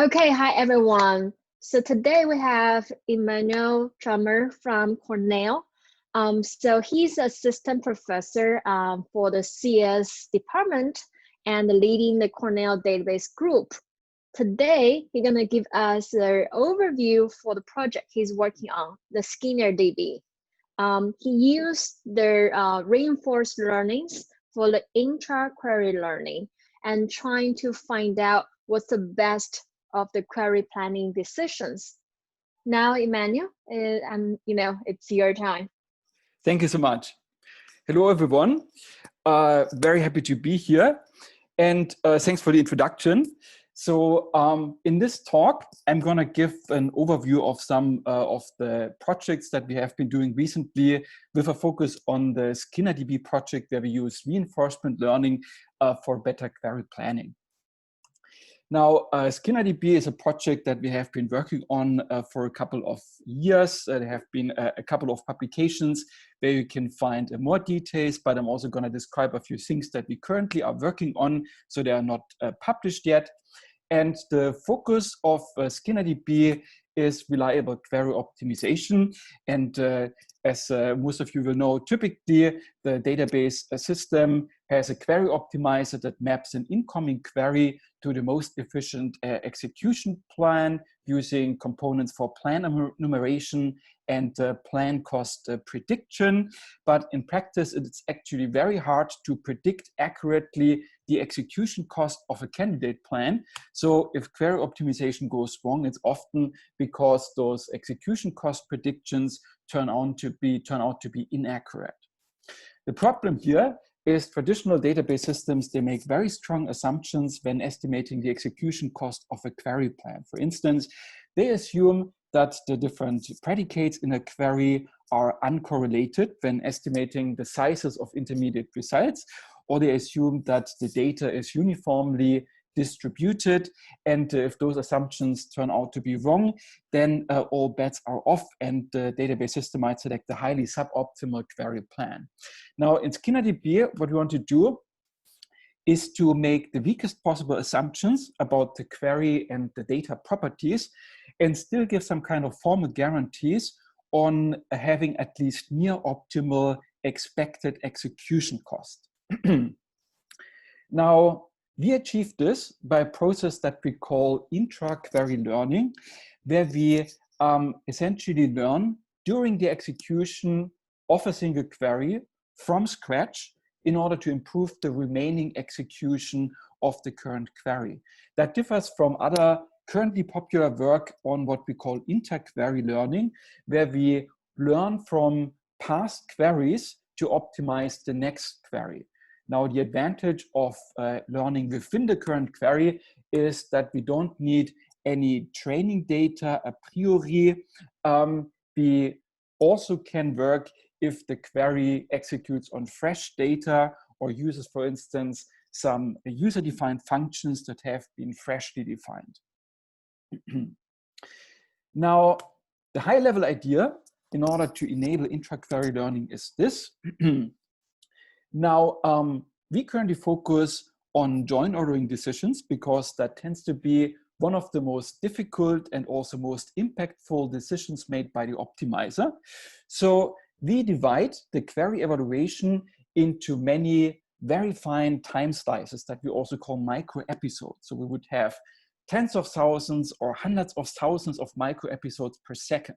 Okay, hi everyone. So today we have Emmanuel Drummer from Cornell. So he's assistant professor for the CS department and leading the Cornell database group. Today, he's gonna give us an overview for the project he's working on, the SkinnerDB. He used the reinforced learnings for the intra-query learning and trying to find out what's the best of the query planning decisions. Now, Emmanuel, it's your time. Thank you so much. Hello, everyone. Very happy to be here. And thanks for the introduction. So in this talk, I'm going to give an overview of some of the projects that we have been doing recently with a focus on the SkinnerDB project, where we use reinforcement learning for better query planning. Now, SkinnerDB is a project that we have been working on for a couple of years. There have been a couple of publications where you can find more details, but I'm also going to describe a few things that we currently are working on, so they are not published yet. And the focus of SkinnerDB is reliable query optimization. And as most of you will know, typically the database system has a query optimizer that maps an incoming query to the most efficient execution plan using components for plan enumeration and plan cost prediction. But in practice, it's actually very hard to predict accurately the execution cost of a candidate plan. So if query optimization goes wrong, it's often because those execution cost predictions turn out to be inaccurate. The problem here is traditional database systems, they make very strong assumptions when estimating the execution cost of a query plan. For instance, they assume that the different predicates in a query are uncorrelated when estimating the sizes of intermediate results, or they assume that the data is uniformly distributed, and if those assumptions turn out to be wrong, then all bets are off and the database system might select a highly suboptimal query plan. Now in SkinnerDB, what we want to do is to make the weakest possible assumptions about the query and the data properties and still give some kind of formal guarantees on having at least near optimal expected execution cost. Now, we achieve this by a process that we call intra-query learning, where we essentially learn during the execution of a single query from scratch in order to improve the remaining execution of the current query. That differs from other currently popular work on what we call inter-query learning, where we learn from past queries to optimize the next query. Now, the advantage of learning within the current query is that we don't need any training data a priori. We also can work if the query executes on fresh data or uses, for instance, some user-defined functions that have been freshly defined. Now, the high-level idea in order to enable intra-query learning is this. Now, we currently focus on join ordering decisions because that tends to be one of the most difficult and also most impactful decisions made by the optimizer. So we divide the query evaluation into many very fine time slices that we also call micro episodes. So we would have tens of thousands or hundreds of thousands of micro episodes per second.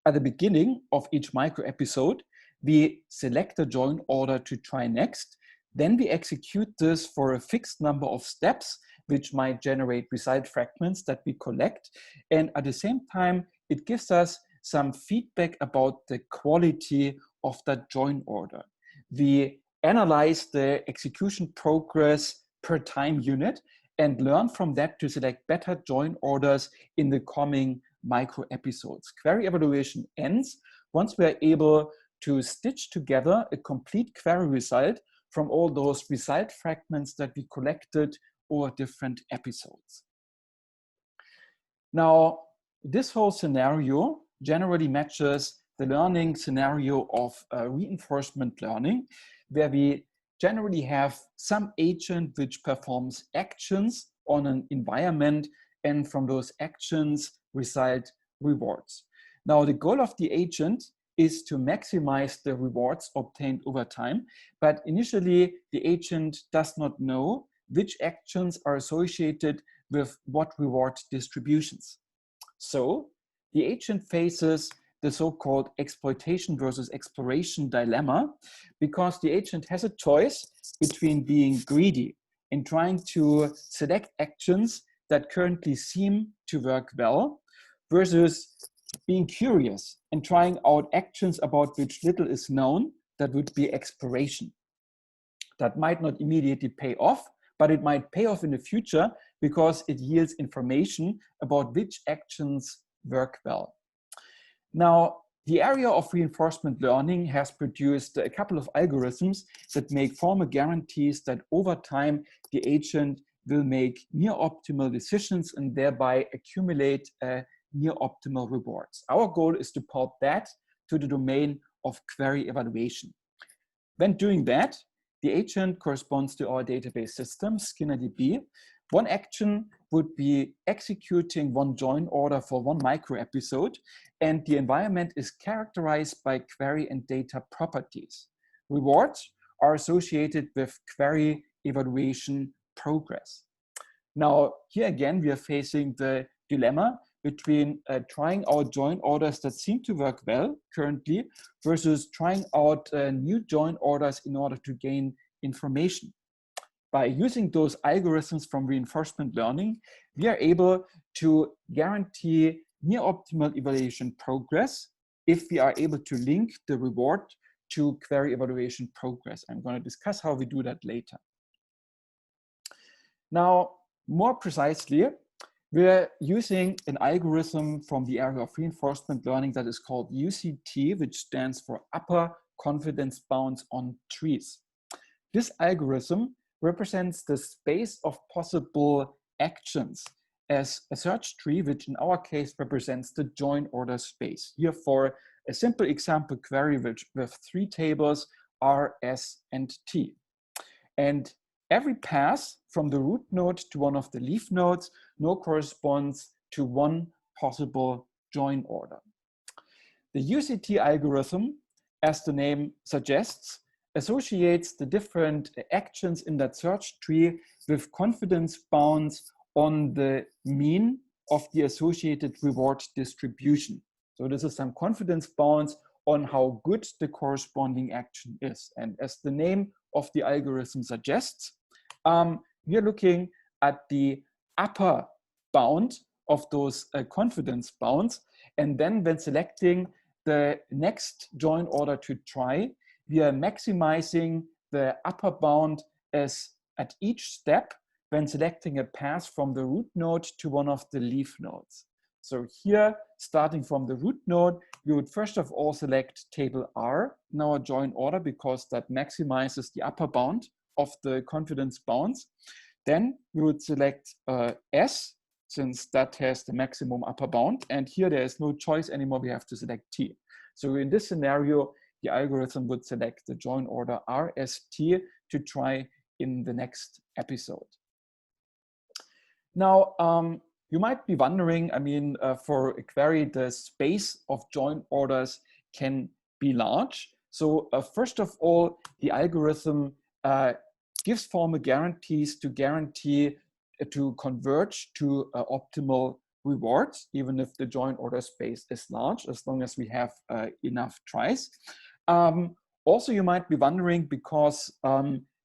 At the beginning of each micro episode, we select a join order to try next. Then we execute this for a fixed number of steps, which might generate result fragments that we collect. And at the same time, it gives us some feedback about the quality of that join order. We analyze the execution progress per time unit and learn from that to select better join orders in the coming micro episodes. Query evaluation ends once we are able to stitch together a complete query result from all those result fragments that we collected over different episodes. Now, this whole scenario generally matches the learning scenario of reinforcement learning, where we generally have some agent which performs actions on an environment, and from those actions result rewards. Now, the goal of the agent is to maximize the rewards obtained over time, but initially the agent does not know which actions are associated with what reward distributions. So the agent faces the so-called exploitation versus exploration dilemma, because the agent has a choice between being greedy and trying to select actions that currently seem to work well, versus being curious and trying out actions about which little is known, that would be exploration. That might not immediately pay off, but it might pay off in the future because it yields information about which actions work well. Now, the area of reinforcement learning has produced a couple of algorithms that make formal guarantees that over time the agent will make near optimal decisions and thereby accumulate near optimal rewards. Our goal is to port that to the domain of query evaluation. When doing that, the agent corresponds to our database system, SkinnerDB. One action would be executing one join order for one micro episode, and the environment is characterized by query and data properties. Rewards are associated with query evaluation progress. Now, here again, we are facing the dilemma between trying out join orders that seem to work well currently versus trying out new join orders in order to gain information. By using those algorithms from reinforcement learning, we are able to guarantee near optimal evaluation progress if we are able to link the reward to query evaluation progress. I'm going to discuss how we do that later. Now, more precisely, we're using an algorithm from the area of reinforcement learning that is called UCT, which stands for Upper Confidence Bounds on Trees. This algorithm represents the space of possible actions as a search tree, which in our case represents the join order space. Here for a simple example query with 3 tables, R, S, and T. And every pass from the root node to one of the leaf nodes now corresponds to one possible join order. The UCT algorithm, as the name suggests, associates the different actions in that search tree with confidence bounds on the mean of the associated reward distribution. So this is some confidence bounds on how good the corresponding action is. And as the name of the algorithm suggests, we are looking at the upper bound of those confidence bounds. And then when selecting the next join order to try, we are maximizing the upper bound as at each step when selecting a path from the root node to one of the leaf nodes. So here, starting from the root node, we would first of all select table R in our join order because that maximizes the upper bound of the confidence bounds. Then we would select S, since that has the maximum upper bound. And here there is no choice anymore, we have to select T. So in this scenario, the algorithm would select the join order RST to try in the next episode. Now, you might be wondering, I mean, for a query, the space of join orders can be large. So first of all, the algorithm gives formal guarantees to guarantee to converge to optimal rewards, even if the join order space is large, as long as we have enough tries. Also, you might be wondering, because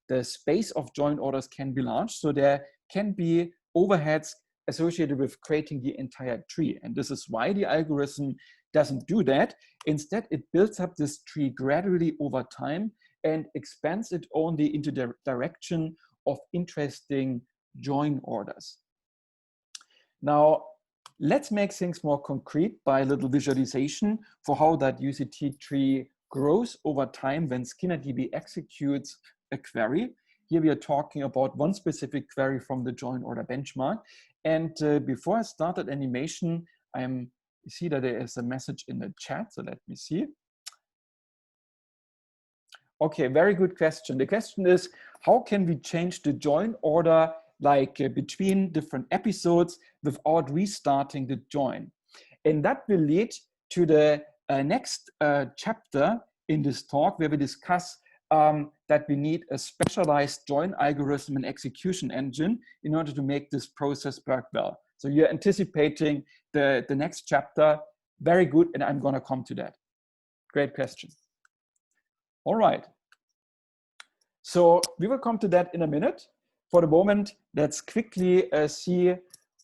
the space of join orders can be large, so there can be overheads associated with creating the entire tree. And this is why the algorithm doesn't do that. Instead, it builds up this tree gradually over time and expands it only into the direction of interesting join orders. Now, let's make things more concrete by a little visualization for how that UCT tree grows over time when SkinnerDB executes a query. Here we are talking about one specific query from the join order benchmark. And before I start that animation, I see that there is a message in the chat, so let me see. Okay, very good question. The question is, how can we change the join order like between different episodes without restarting the join. And that will lead to the next chapter in this talk, where we discuss that we need a specialized join algorithm and execution engine in order to make this process work well. So you're anticipating the next chapter. Very good, and I'm going to come to that. Great question. All right. So we will come to that in a minute. For the moment, let's quickly see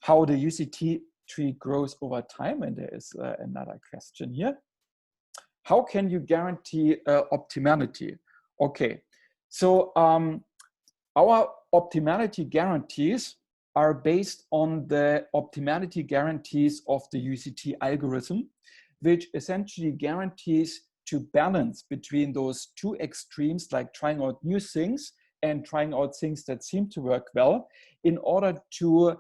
how the UCT tree grows over time. And there is another question here. How can you guarantee optimality? Okay, so our optimality guarantees are based on the optimality guarantees of the UCT algorithm, which essentially guarantees to balance between those two extremes, like trying out new things and trying out things that seem to work well, in order to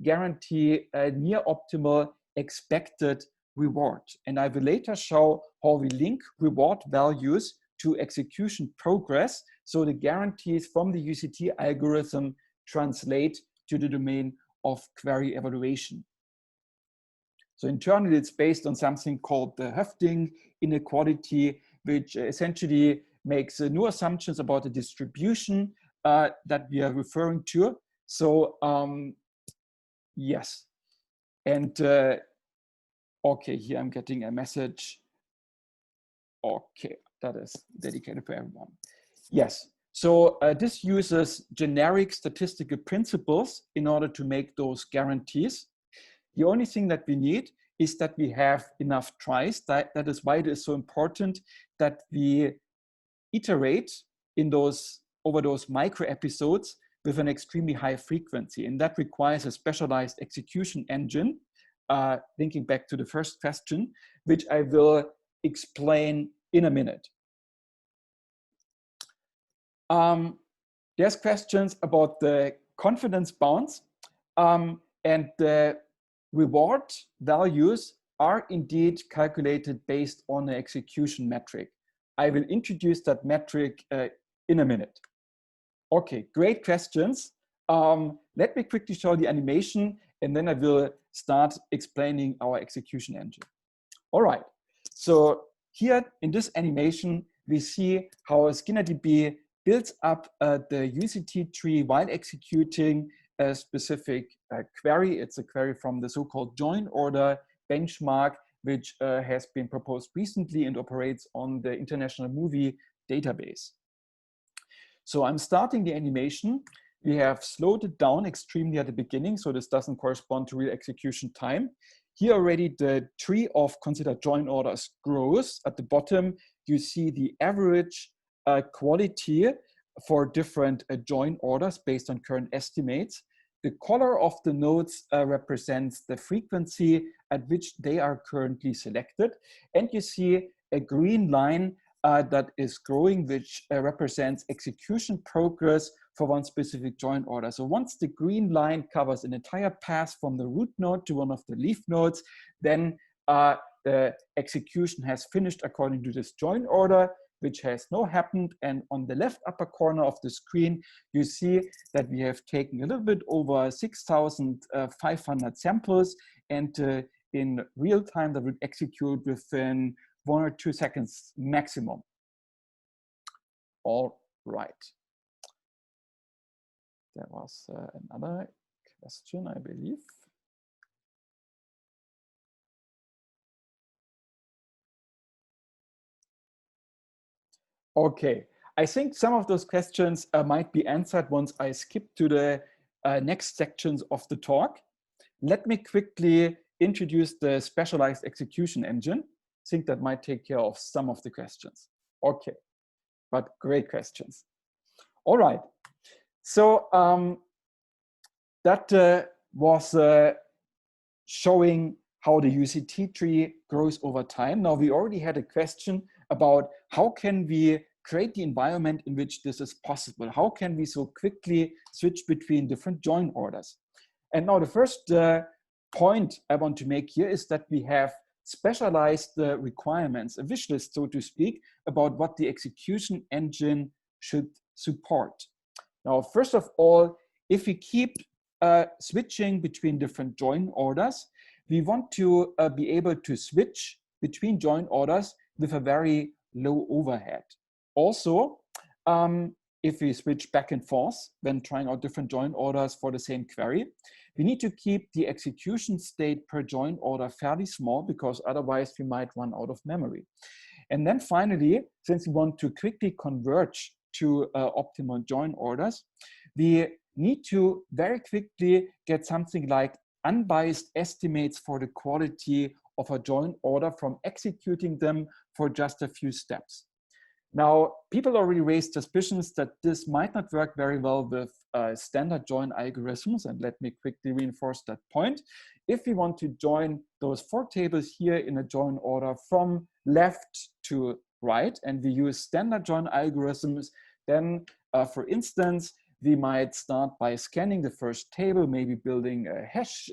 guarantee a near optimal expected reward. And I will later show how we link reward values to execution progress, so the guarantees from the UCT algorithm translate to the domain of query evaluation. So internally, it's based on something called the Höfting inequality, which essentially makes new assumptions about the distribution that we are referring to. So yes, and okay, here I'm getting a message. Okay, that is dedicated for everyone. Yes, so this uses generic statistical principles in order to make those guarantees. The only thing that we need is that we have enough tries. That is why it is so important that we iterate in over those micro episodes with an extremely high frequency. And that requires a specialized execution engine, linking back to the first question, which I will explain in a minute. There's questions about the confidence bounds, and the reward values are indeed calculated based on an execution metric. I will introduce that metric in a minute. Okay, great questions. Let me quickly show the animation, and then I will start explaining our execution engine. All right, so here in this animation, we see how SkinnerDB builds up the UCT tree while executing a specific query. It's a query from the so-called join order benchmark, which has been proposed recently and operates on the International Movie Database. So I'm starting the animation. We have slowed it down extremely at the beginning, so this doesn't correspond to real execution time. Here already the tree of considered join orders grows. At the bottom, you see the average quality for different join orders based on current estimates. The color of the nodes represents the frequency at which they are currently selected. And you see a green line that is growing, which represents execution progress for one specific join order. So once the green line covers an entire path from the root node to one of the leaf nodes, then the execution has finished according to this join order, which has now happened. And on the left upper corner of the screen, you see that we have taken a little bit over 6,500 samples, and in real time that would execute within 1 or 2 seconds maximum. All right. There was another question, I believe. Okay, I think some of those questions might be answered once I skip to the next sections of the talk. Let me quickly introduce the specialized execution engine. I think that might take care of some of the questions. Okay, but great questions. All right, so that was showing how the UCT tree grows over time. Now we already had a question about how can we create the environment in which this is possible? How can we so quickly switch between different join orders? And now the first point I want to make here is that we have specialized requirements, a wish list, so to speak, about what the execution engine should support. Now, first of all, if we keep switching between different join orders, we want to be able to switch between join orders with a very low overhead. Also, if we switch back and forth when trying out different join orders for the same query, we need to keep the execution state per join order fairly small, because otherwise we might run out of memory. And then finally, since we want to quickly converge to optimal join orders, we need to very quickly get something like unbiased estimates for the quality of a join order from executing them for just a few steps. Now, people already raised suspicions that this might not work very well with standard join algorithms, and let me quickly reinforce that point. If we want to join those 4 tables here in a join order from left to right, and we use standard join algorithms, then for instance, we might start by scanning the first table, maybe building a hash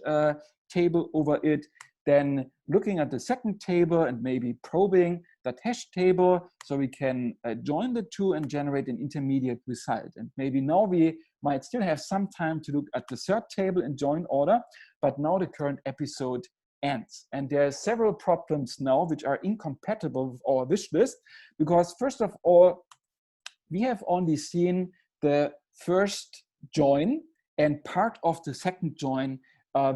table over it, then looking at the second table and maybe probing that hash table so we can join the two and generate an intermediate result. And maybe now we might still have some time to look at the third table in join order, but now the current episode ends. And there are several problems now which are incompatible with our wish list, because first of all, we have only seen the first join and part of the second join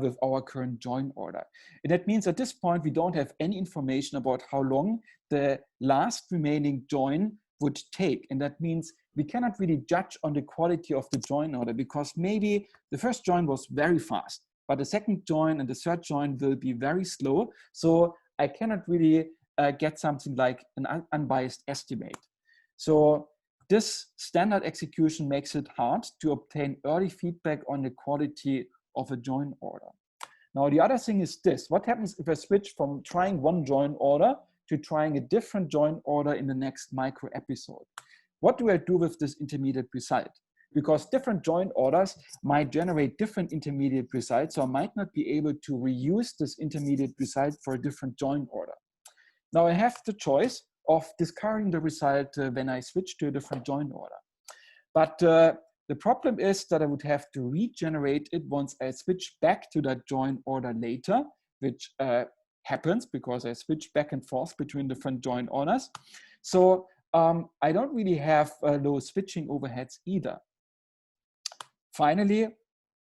with our current join order. And that means at this point, we don't have any information about how long the last remaining join would take. And that means we cannot really judge on the quality of the join order, because maybe the first join was very fast, but the second join and the third join will be very slow. So I cannot really get something like an unbiased estimate. So this standard execution makes it hard to obtain early feedback on the quality of a join order. Now, the other thing is this: what happens if I switch from trying one join order to trying a different join order in the next micro episode? What do I do with this intermediate result? Because different join orders might generate different intermediate results, so I might not be able to reuse this intermediate result for a different join order. Now, I have the choice of discarding the result when I switch to a different join order. But the problem is that I would have to regenerate it once I switch back to that join order later, which happens because I switch back and forth between different join orders. So I don't really have low switching overheads either. Finally,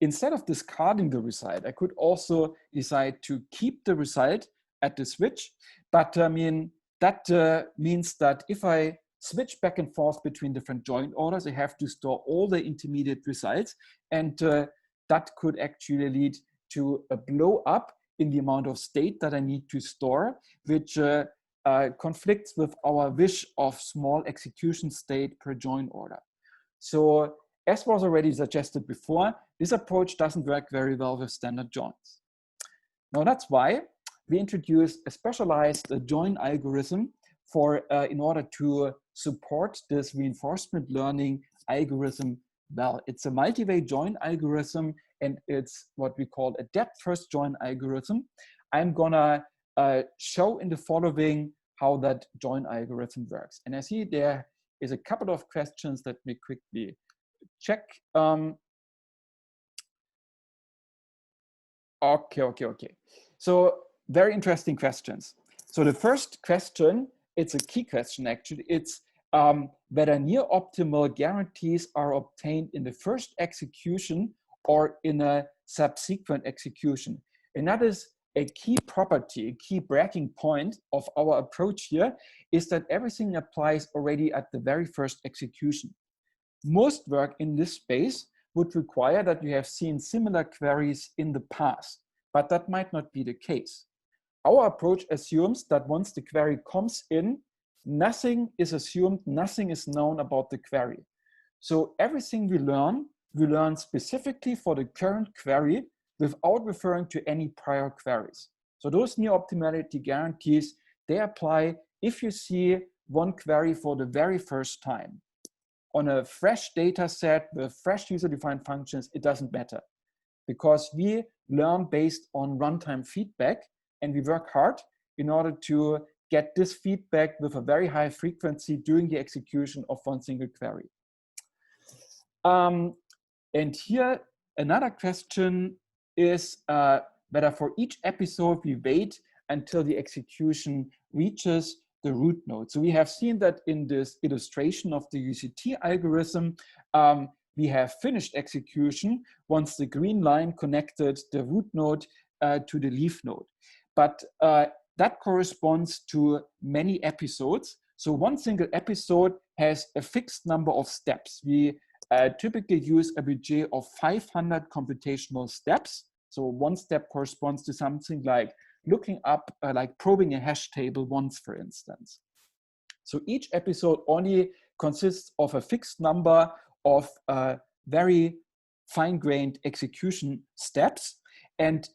instead of discarding the result, I could also decide to keep the result at the switch. But I mean, that means that if I switch back and forth between different join orders, I have to store all the intermediate results. And that could actually lead to a blow up in the amount of state that I need to store, which conflicts with our wish of small execution state per join order. So as was already suggested before, this approach doesn't work very well with standard joins. Now that's why we introduced a specialized join algorithm in order to support this reinforcement learning algorithm well. It's a multi-way join algorithm, and it's what we call a depth-first join algorithm. I'm gonna show in the following how that join algorithm works. And I see there is a couple of questions. Let me quickly check. Okay. So very interesting questions. So the first question, it's a key question actually. It's whether near optimal guarantees are obtained in the first execution or in a subsequent execution. And that is a key property, a key breaking point of our approach here, is that everything applies already at the very first execution. Most work in this space would require that you have seen similar queries in the past, but that might not be the case. Our approach assumes that once the query comes in, nothing is assumed, nothing is known about the query. So everything we learn specifically for the current query without referring to any prior queries. So those near optimality guarantees, they apply if you see one query for the very first time. On a fresh data set with fresh user-defined functions, it doesn't matter, because we learn based on runtime feedback, and we work hard in order to get this feedback with a very high frequency during the execution of one single query. And here, another question is whether for each episode we wait until the execution reaches the root node. So we have seen that in this illustration of the UCT algorithm, we have finished execution once the green line connected the root node to the leaf node. But that corresponds to many episodes. So one single episode has a fixed number of steps. We typically use a budget of 500 computational steps. So one step corresponds to something like looking up, like probing a hash table once, for instance. So each episode only consists of a fixed number of very fine-grained execution steps. And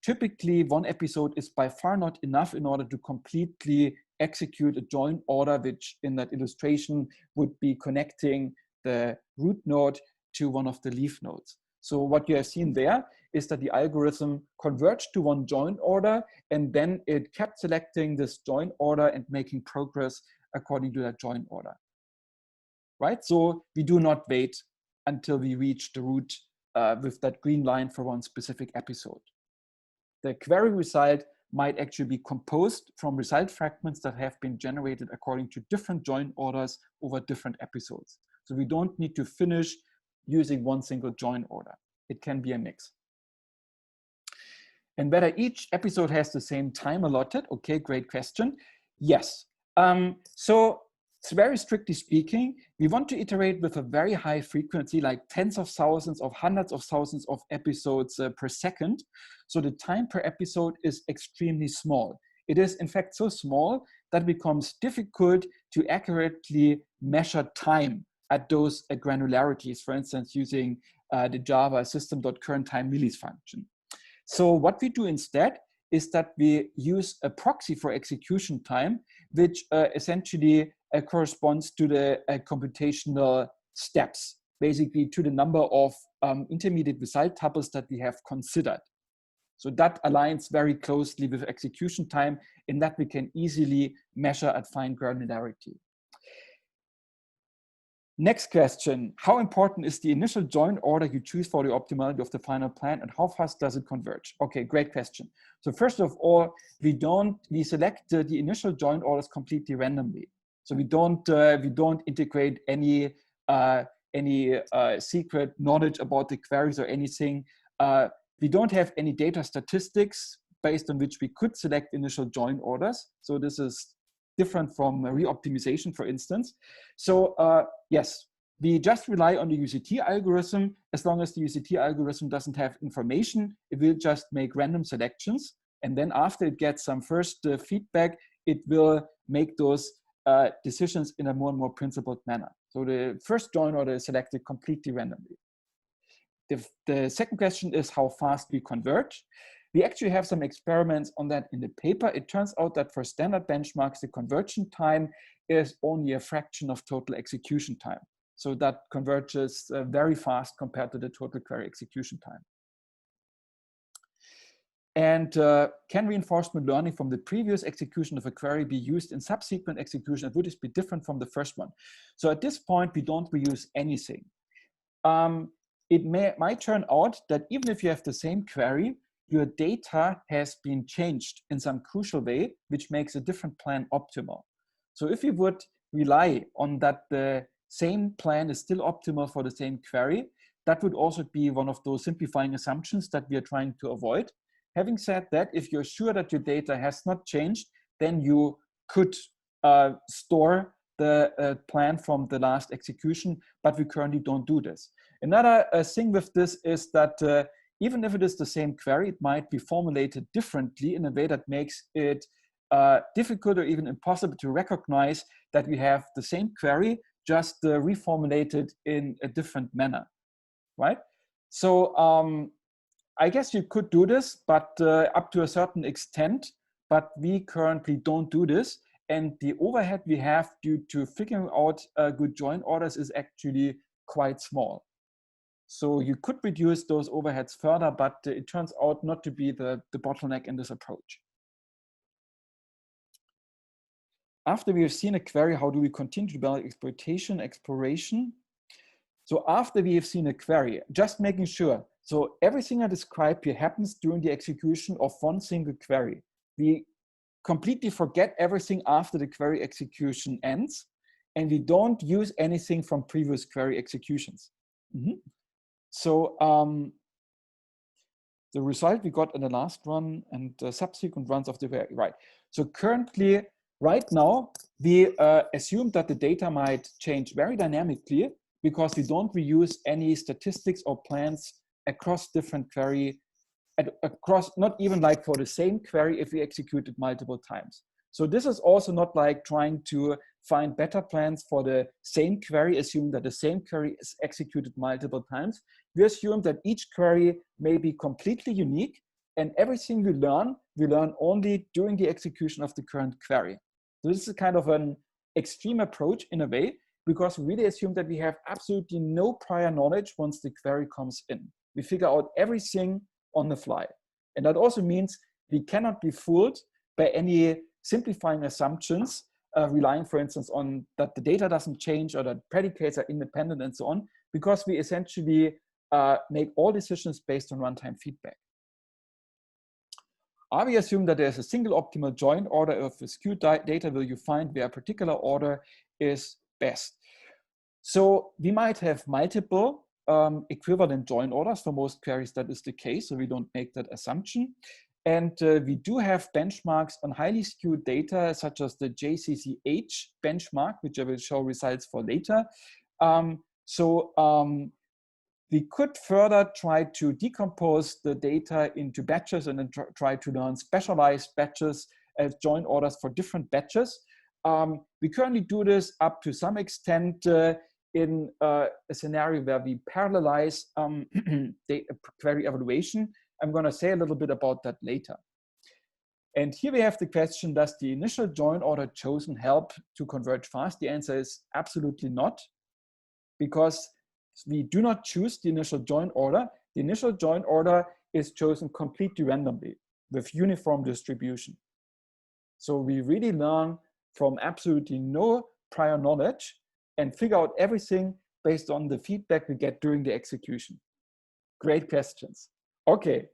typically one episode is by far not enough in order to completely execute a join order, which in that illustration would be connecting the root node to one of the leaf nodes. So what you have seen there is that the algorithm converged to one join order, and then it kept selecting this join order and making progress according to that join order, right? So we do not wait until we reach the root with that green line for one specific episode. The query result might actually be composed from result fragments that have been generated according to different join orders over different episodes. So we don't need to finish using one single join order. It can be a mix. And whether each episode has the same time allotted, okay, great question. Yes. So very strictly speaking, we want to iterate with a very high frequency, like tens of thousands of hundreds of thousands of episodes per second. So the time per episode is extremely small. It is in fact so small that it becomes difficult to accurately measure time at those granularities, for instance, using the Java system.currentTime millis function. So what we do instead is that we use a proxy for execution time, which essentially corresponds to the computational steps, basically to the number of intermediate result tuples that we have considered. So that aligns very closely with execution time in that we can easily measure at fine granularity. Next question, how important is the initial join order you choose for the optimality of the final plan, and how fast does it converge? Okay, great question. So first of all, we select the initial join orders completely randomly. So we don't integrate any secret knowledge about the queries or anything. We don't have any data statistics based on which we could select initial join orders. So this is different from re-optimization, for instance. So yes, we just rely on the UCT algorithm. As long as the UCT algorithm doesn't have information, it will just make random selections. And then after it gets some first feedback, it will make those decisions in a more and more principled manner. So the first join order is selected completely randomly. The second question is how fast we converge. We actually have some experiments on that in the paper. It turns out that for standard benchmarks, the conversion time is only a fraction of total execution time. So that converges very fast compared to the total query execution time. And can reinforcement learning from the previous execution of a query be used in subsequent execution? And would this be different from the first one? So at this point, we don't reuse anything. It might turn out that even if you have the same query, your data has been changed in some crucial way, which makes a different plan optimal. So if you would rely on that the same plan is still optimal for the same query, that would also be one of those simplifying assumptions that we are trying to avoid. Having said that, if you're sure that your data has not changed, then you could store the plan from the last execution, but we currently don't do this. Another thing with this is that even if it is the same query, it might be formulated differently in a way that makes it difficult or even impossible to recognize that we have the same query, just reformulated in a different manner, right? So I guess you could do this, but up to a certain extent, but we currently don't do this. And the overhead we have due to figuring out good join orders is actually quite small. So you could reduce those overheads further, but it turns out not to be the bottleneck in this approach. After we have seen a query, how do we continue to develop exploration? So after we have seen a query, just making sure, so everything I described here happens during the execution of one single query. We completely forget everything after the query execution ends, and we don't use anything from previous query executions. So the result we got in the last run and subsequent runs of the query, right. So currently, right now, we assume that the data might change very dynamically because we don't reuse any statistics or plans across different query, across, not even like for the same query if we execute it multiple times. So this is also not like trying to find better plans for the same query, assume that the same query is executed multiple times. We assume that each query may be completely unique, and everything we learn only during the execution of the current query. So this is kind of an extreme approach in a way, because we really assume that we have absolutely no prior knowledge once the query comes in. We figure out everything on the fly. And that also means we cannot be fooled by any simplifying assumptions, relying, for instance, on that the data doesn't change or that predicates are independent and so on, because we essentially make all decisions based on runtime feedback. We assume that there's a single optimal join order of a skewed data will you find where a particular order is best. So we might have multiple equivalent join orders. For most queries, that is the case, so we don't make that assumption. And we do have benchmarks on highly skewed data, such as the JCCH benchmark, which I will show results for later. We could further try to decompose the data into batches and then try to learn specialized batches as join orders for different batches. We currently do this up to some extent in a scenario where we parallelize query evaluation. I'm going to say a little bit about that later. And here we have the question, does the initial join order chosen help to converge fast? The answer is absolutely not, because we do not choose the initial join order. The initial join order is chosen completely randomly with uniform distribution. So we really learn from absolutely no prior knowledge and figure out everything based on the feedback we get during the execution. Great questions. Okay,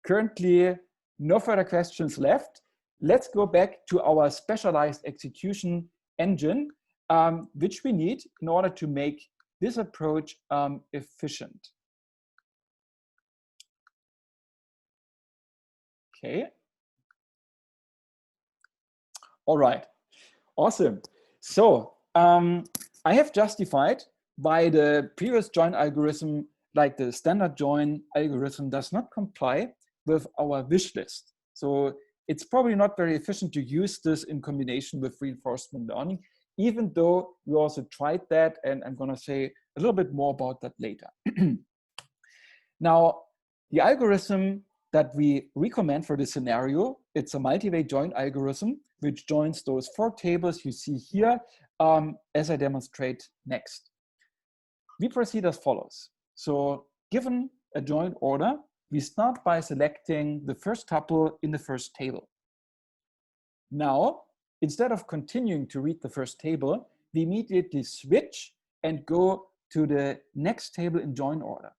currently no further questions left. Let's go back to our specialized execution engine, which we need in order to make this approach efficient. Okay. All right, awesome. So I have justified why the previous join algorithm, like the standard join algorithm, does not comply with our wish list. So it's probably not very efficient to use this in combination with reinforcement learning, even though we also tried that, and I'm going to say a little bit more about that later. Now, the algorithm that we recommend for this scenario, it's a multi-way join algorithm, which joins those 4 tables you see here, as I demonstrate next. We proceed as follows. So given a join order, we start by selecting the first tuple in the first table. Now, instead of continuing to read the first table, we immediately switch and go to the next table in join order.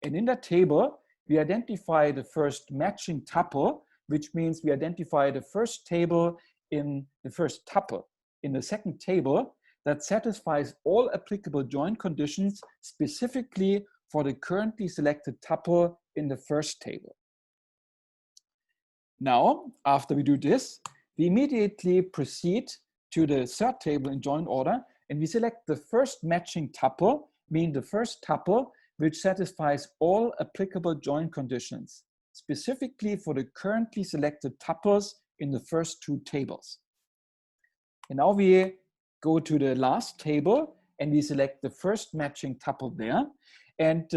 And in that table, we identify the first matching tuple, which means we identify the first table in the first tuple in the second table that satisfies all applicable join conditions specifically for the currently selected tuple in the first table. Now, after we do this, we immediately proceed to the third table in join order, and we select the first matching tuple, meaning the first tuple which satisfies all applicable join conditions, specifically for the currently selected tuples in the first 2 tables. And now we go to the last table and we select the first matching tuple there. And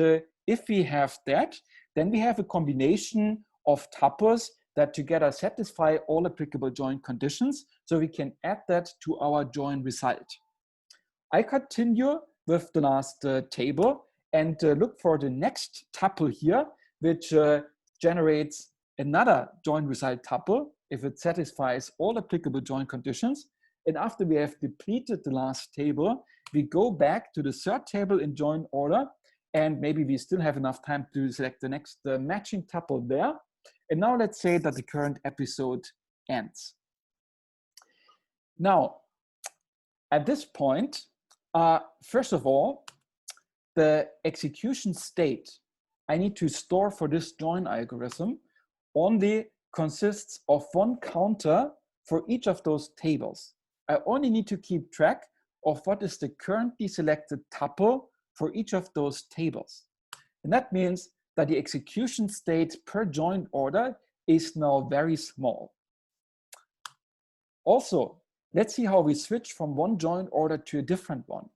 if we have that, then we have a combination of tuples that together satisfy all applicable join conditions, so we can add that to our join result. I continue with the last table and look for the next tuple here, which generates another join result tuple if it satisfies all applicable join conditions. And after we have depleted the last table, we go back to the third table in join order. And maybe we still have enough time to select the next matching tuple there. And now let's say that the current episode ends. Now, at this point, first of all, the execution state I need to store for this join algorithm only consists of one counter for each of those tables. I only need to keep track of what is the currently selected tuple for each of those tables. And that means that the execution state per join order is now very small. Also, let's see how we switch from one join order to a different one.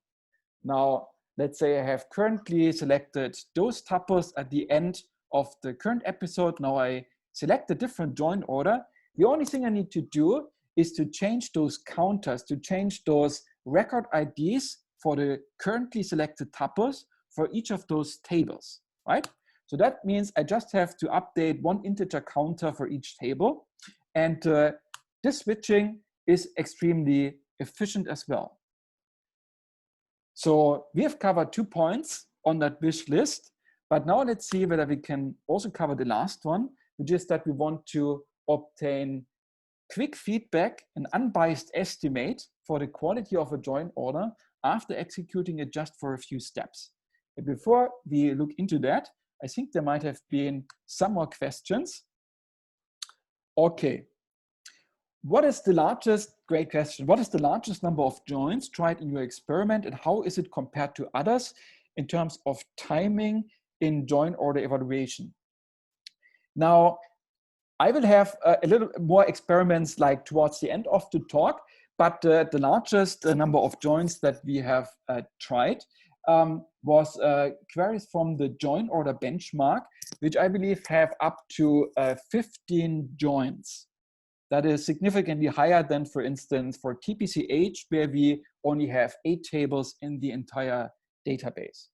Now, let's say I have currently selected those tuples at the end of the current episode. Now I select a different join order. The only thing I need to do is to change those counters, to change those record IDs for the currently selected tuples for each of those tables, right? So that means I just have to update one integer counter for each table. And this switching is extremely efficient as well. So we have covered 2 points on that wish list, but now let's see whether we can also cover the last one, which is that we want to obtain quick feedback, an unbiased estimate for the quality of a join order after executing it just for a few steps. But before we look into that, I think there might have been some more questions. Okay. What is the largest, great question, what is the largest number of joins tried in your experiment and how is it compared to others in terms of timing in join order evaluation? Now, I will have a little more experiments like towards the end of the talk, but the largest number of joins that we have tried was queries from the join order benchmark, which I believe have up to 15 joins. That is significantly higher than, for instance, for TPCH, where we only have 8 tables in the entire database.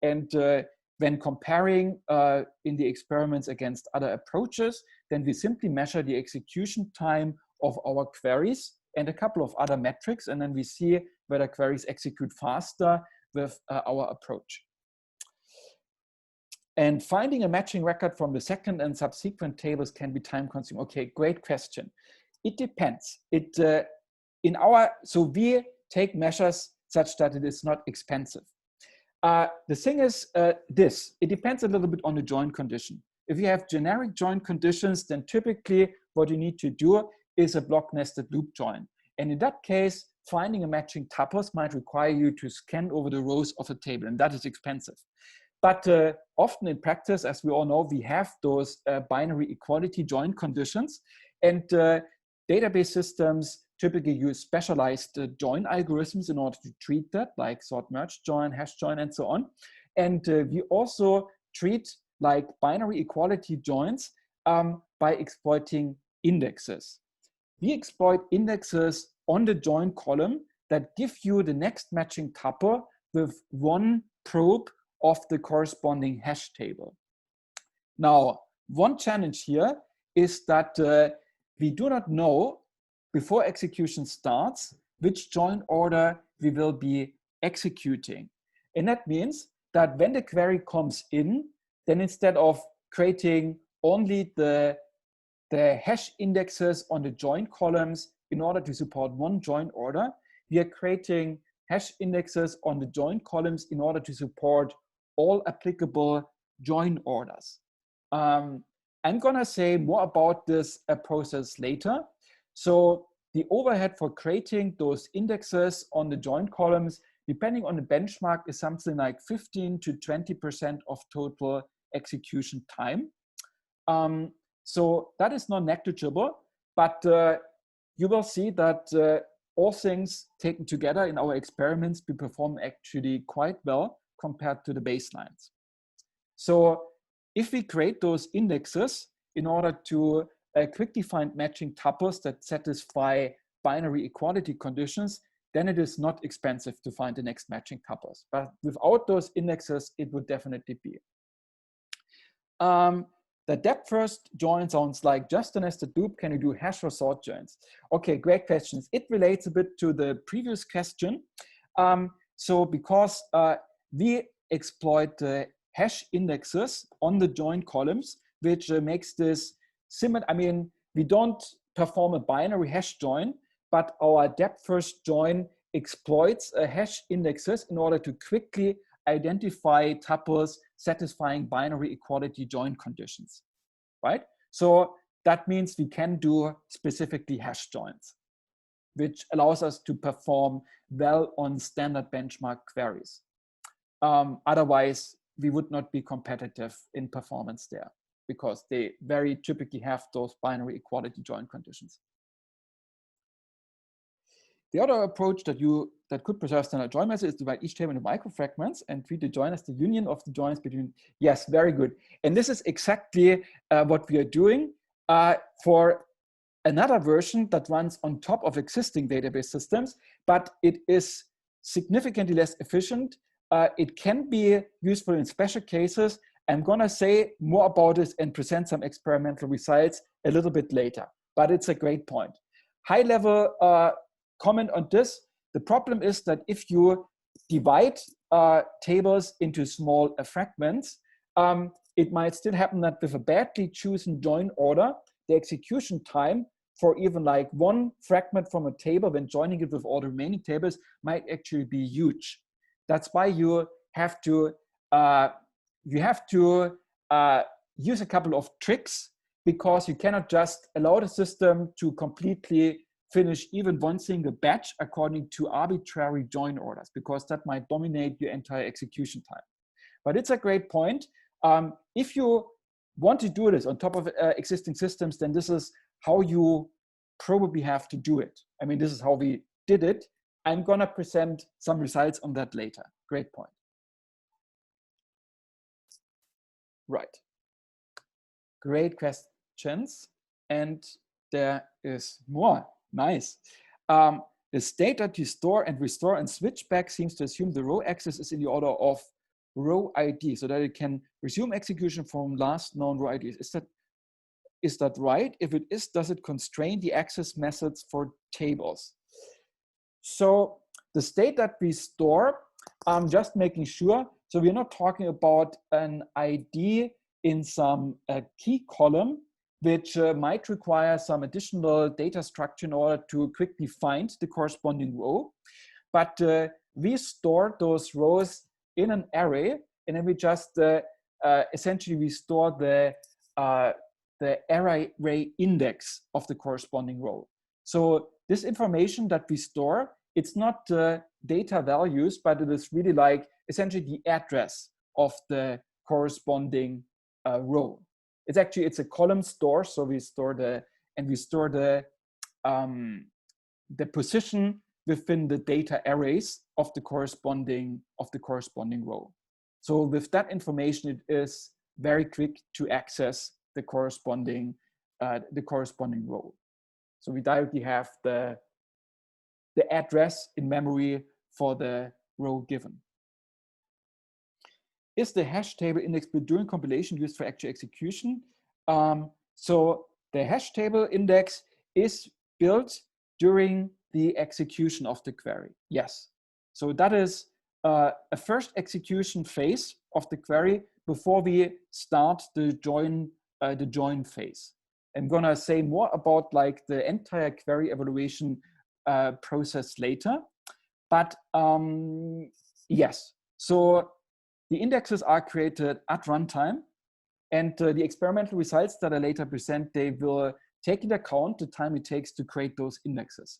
And when comparing in the experiments against other approaches, then we simply measure the execution time of our queries and a couple of other metrics, and then we see whether queries execute faster with our approach. And finding a matching record from the second and subsequent tables can be time consuming. Okay, great question. It depends. So we take measures such that it is not expensive. The thing is it depends a little bit on the join condition. If you have generic join conditions, then typically what you need to do is a block nested loop join. And in that case, finding a matching tuples might require you to scan over the rows of a table, and that is expensive. But often in practice, as we all know, we have those binary equality join conditions, and database systems typically use specialized join algorithms in order to treat that, like sort merge join, hash join, and so on. And we also treat like binary equality joins by exploiting indexes. We exploit indexes on the join column that give you the next matching tuple with one probe of the corresponding hash table. Now, one challenge here is that we do not know before execution starts which join order we will be executing. And that means that when the query comes in, then instead of creating only the hash indexes on the join columns in order to support one join order, we are creating hash indexes on the join columns in order to support all applicable join orders. I'm gonna say more about this process later. So the overhead for creating those indexes on the join columns, depending on the benchmark, is something like 15 to 20% of total execution time. So that is not negligible, but you will see that all things taken together in our experiments, we perform actually quite well compared to the baselines. So if we create those indexes in order to quickly find matching tuples that satisfy binary equality conditions, then it is not expensive to find the next matching tuples. But without those indexes, it would definitely be. the depth first join sounds like just a nested loop. Can you do hash or sort joins? Okay, great questions. It relates a bit to the previous question. So because we exploit the hash indexes on the join columns, which makes this similar. I mean, we don't perform a binary hash join, but our depth first join exploits hash indexes in order to quickly identify tuples satisfying binary equality join conditions, right? So that means we can do specifically hash joins, which allows us to perform well on standard benchmark queries. Otherwise, we would not be competitive in performance there because they very typically have those binary equality join conditions. The other approach that could preserve standard join method is to divide each table into microfragments and treat the join as the union of the joins between. Yes, very good. And this is exactly what we are doing for another version that runs on top of existing database systems, but it is significantly less efficient. It can be useful in special cases. I'm gonna say more about this and present some experimental results a little bit later, but it's a great point. High level comment on this. The problem is that if you divide tables into small fragments, it might still happen that with a badly chosen join order, the execution time for even like one fragment from a table when joining it with all the remaining tables might actually be huge. That's why you have to use a couple of tricks, because you cannot just allow the system to completely finish even one single batch according to arbitrary join orders, because that might dominate your entire execution time. But it's a great point. If you want to do this on top of existing systems, then this is how you probably have to do it. I mean, this is how we did it. I'm gonna present some results on that later. Great point. Right. Great questions. And there is more. Nice. The state that you store and restore and switch back seems to assume the row access is in the order of row ID, so that it can resume execution from last known row IDs. Is that right? If it is, does it constrain the access methods for tables? So the state that we store, I'm just making sure. So we're not talking about an ID in some key column, which might require some additional data structure in order to quickly find the corresponding row. But we store those rows in an array, and then we just essentially we store the array index of the corresponding row. So this information that we store, it's not data values, but it is really like essentially the address of the corresponding row. It's a column store, so we store the position within the data arrays of the corresponding row. So with that information, it is very quick to access the corresponding row. So we directly have the address in memory for the row given. Is the hash table index built during compilation used for actual execution? So the hash table index is built during the execution of the query. Yes. So that is a first execution phase of the query before we start the join phase. I'm gonna say more about like the entire query evaluation process later, but yes. So the indexes are created at runtime, and the experimental results that I later present, they will take into account the time it takes to create those indexes.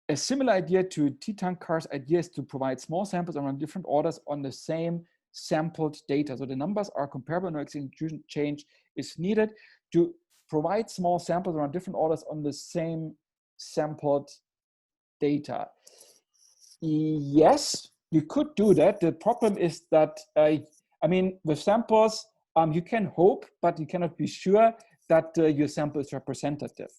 A similar idea to T-Tankar's idea is to provide small samples around different orders on the same sampled data. So the numbers are comparable, no execution change is needed to provide small samples around different orders on the same sampled data. Yes, you could do that. The problem is that, I mean, with samples, you can hope, but you cannot be sure that your sample is representative.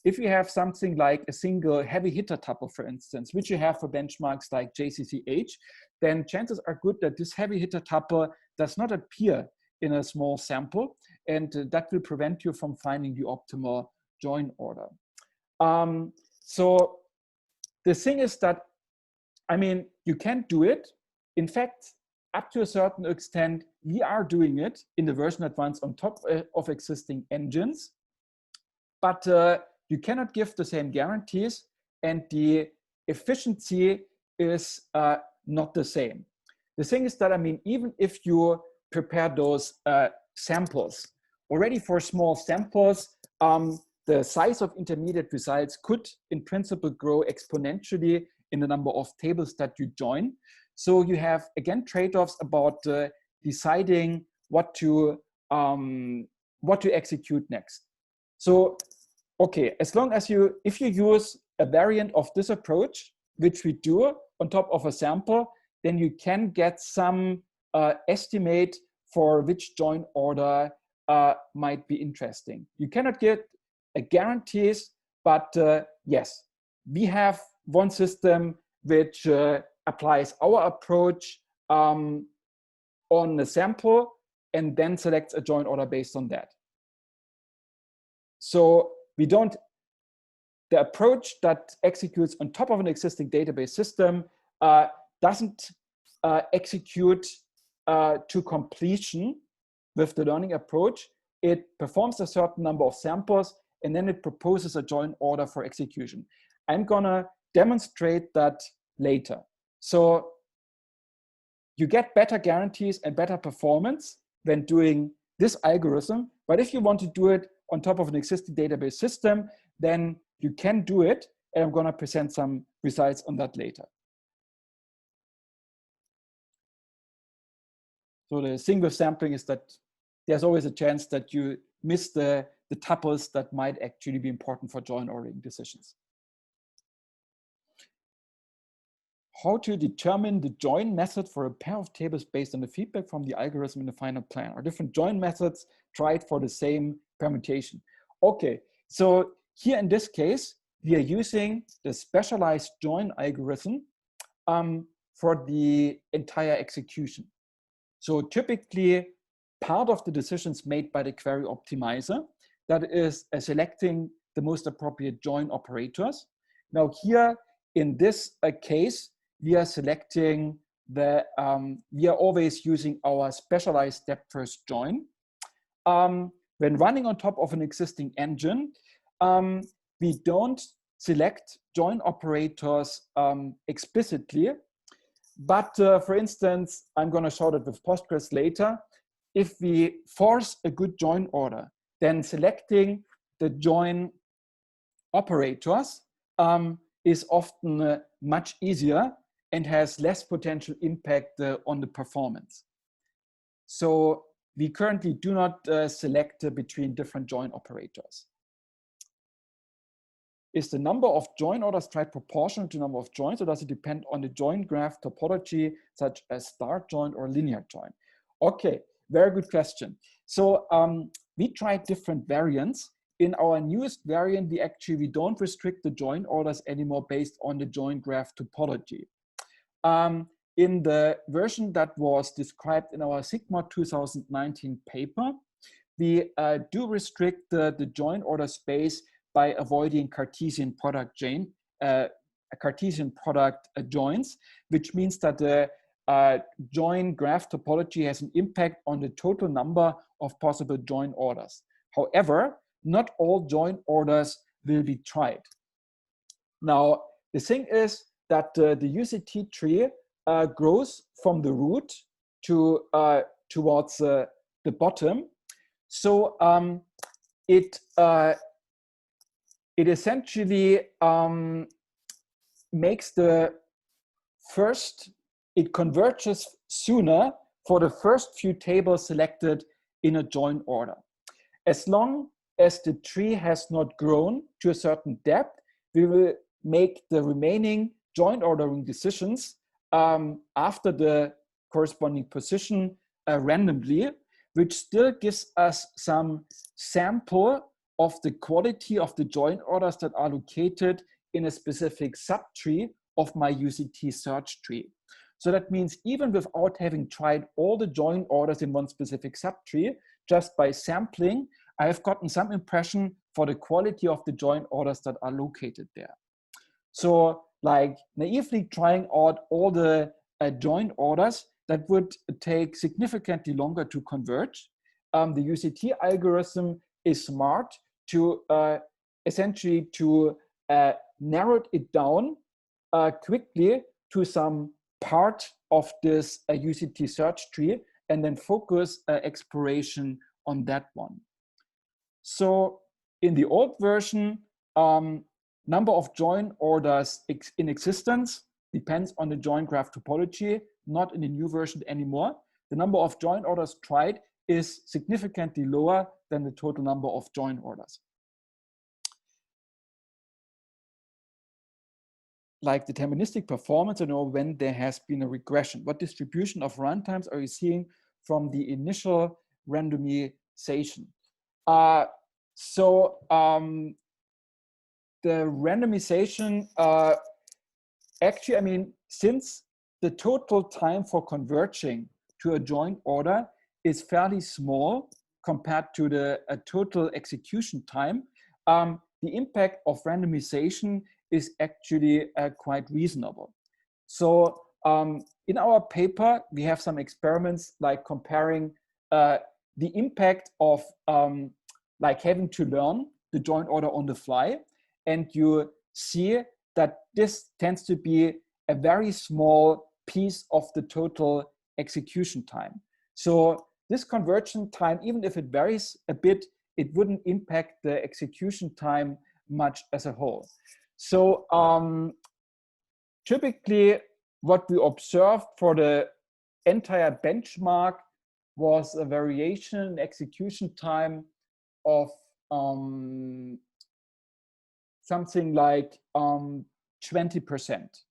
If you have something like a single heavy hitter tuple, for instance, which you have for benchmarks like JCCH, then chances are good that this heavy hitter tuple does not appear in a small sample, and that will prevent you from finding the optimal join order. So the thing is that, I mean, you can do it. In fact, up to a certain extent, we are doing it in the version that runs on top of existing engines, but you cannot give the same guarantees, and the efficiency is not the same. The thing is that, I mean, even if you prepare those samples, already for small samples, the size of intermediate results could, in principle, grow exponentially in the number of tables that you join. So you have, again, trade-offs about deciding what to execute next. So, okay, as long as if you use a variant of this approach, which we do on top of a sample, then you can get some estimate for which join order might be interesting. You cannot get guarantees, but yes, we have one system which applies our approach on the sample and then selects a join order based on that. So the approach that executes on top of an existing database system doesn't execute to completion with the learning approach. It performs a certain number of samples and then it proposes a join order for execution. I'm gonna demonstrate that later. So you get better guarantees and better performance when doing this algorithm, but if you want to do it on top of an existing database system, then you can do it, and I'm gonna present some results on that later. So the thing with sampling is that there's always a chance that you miss the tuples that might actually be important for join ordering decisions. How to determine the join method for a pair of tables based on the feedback from the algorithm in the final plan? Are different join methods tried for the same permutation? Okay, so here in this case, we are using the specialized join algorithm for the entire execution. So typically, part of the decisions made by the query optimizer, that is selecting the most appropriate join operators. Now here, in this case, we are selecting we are always using our specialized step-first join. When running on top of an existing engine, we don't select join operators explicitly, but for instance, I'm going to show that with Postgres later. If we force a good join order, then selecting the join operators is often much easier and has less potential impact on the performance. So we currently do not select between different join operators. Is the number of join orders tried proportional to the number of joins, or does it depend on the join graph topology, such as start join or linear join? Okay, very good question. So we tried different variants. In our newest variant, we don't restrict the join orders anymore based on the join graph topology. In the version that was described in our Sigma 2019 paper, we do restrict the join order space by avoiding Cartesian product joins, which means that the join graph topology has an impact on the total number of possible join orders. However, not all join orders will be tried. Now, the thing is that the UCT tree grows from the root to towards the bottom. So it essentially makes it converges sooner for the first few tables selected in a join order. As long as the tree has not grown to a certain depth, we will make the remaining join ordering decisions after the corresponding position randomly, which still gives us some sample of the quality of the join orders that are located in a specific subtree of my UCT search tree. So that means even without having tried all the join orders in one specific subtree, just by sampling, I have gotten some impression for the quality of the join orders that are located there. So like naively trying out all the join orders, that would take significantly longer to converge. The UCT algorithm is smart to essentially to narrow it down quickly to some part of this UCT search tree and then focus exploration on that one. So in the old version, number of join orders in existence depends on the join graph topology, not in the new version anymore. The number of join orders tried is significantly lower than the total number of join orders. Like deterministic performance, you know, when there has been a regression. What distribution of runtimes are you seeing from the initial randomization? The randomization, actually, I mean, since the total time for converging to a join order is fairly small compared to the total execution time, the impact of randomization is actually quite reasonable. So in our paper, we have some experiments like comparing the impact of like having to learn the join order on the fly. And you see that this tends to be a very small piece of the total execution time. So this conversion time, even if it varies a bit, it wouldn't impact the execution time much as a whole. So typically what we observed for the entire benchmark was a variation in execution time of something like 20%.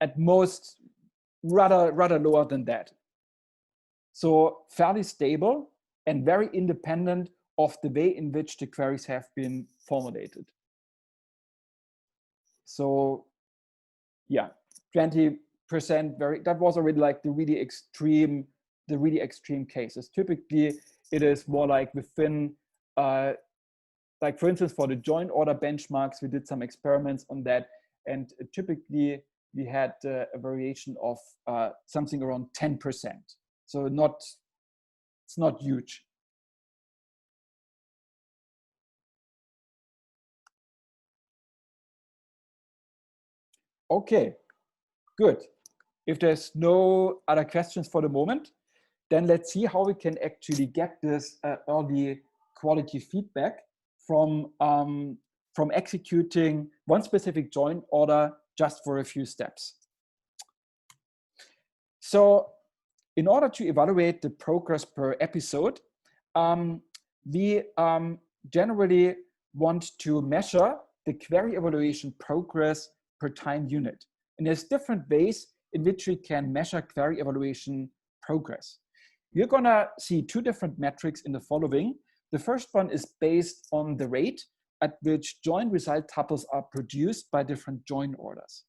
At most, rather lower than that. So fairly stable and very independent of the way in which the queries have been formulated. So yeah, 20%, that was already like the really extreme cases. Typically, it is more like within, like for instance, for the join order benchmarks, we did some experiments on that, and typically we had a variation of something around 10%. So it's not huge. Okay, good. If there's no other questions for the moment, then let's see how we can actually get this early quality feedback from executing one specific join order just for a few steps. So in order to evaluate the progress per episode, we generally want to measure the query evaluation progress per time unit. And there's different ways in which we can measure query evaluation progress. You're gonna see two different metrics in the following. The first one is based on the rate at which join result tuples are produced by different join orders.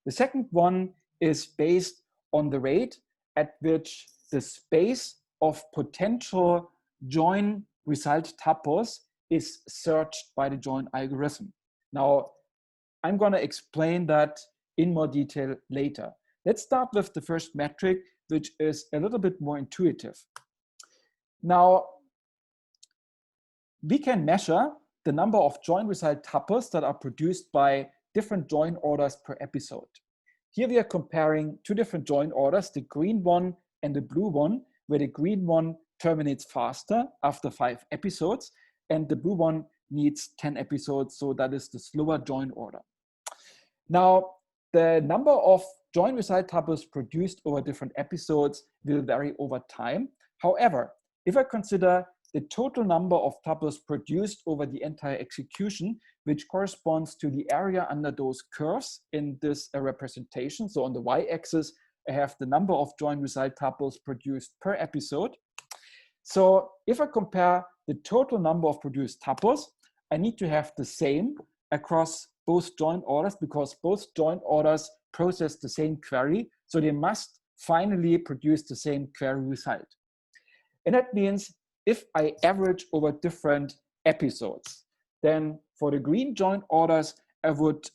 The second one is based on the rate at which the space of potential join result tuples is searched by the join algorithm. Now, I'm going to explain that in more detail later. Let's start with the first metric, which is a little bit more intuitive. Now, we can measure the number of join result tuples that are produced by different join orders per episode. Here we are comparing two different join orders, the green one and the blue one, where the green one terminates faster after 5 episodes, and the blue one needs 10 episodes, so that is the slower join order. Now, the number of join result tuples produced over different episodes will vary over time. However, if I consider the total number of tuples produced over the entire execution, which corresponds to the area under those curves in this representation. So on the y-axis, I have the number of join result tuples produced per episode. So if I compare the total number of produced tuples, I need to have the same across both join orders because both join orders process the same query. So they must finally produce the same query result. And that means if I average over different episodes, then for the green join orders, I would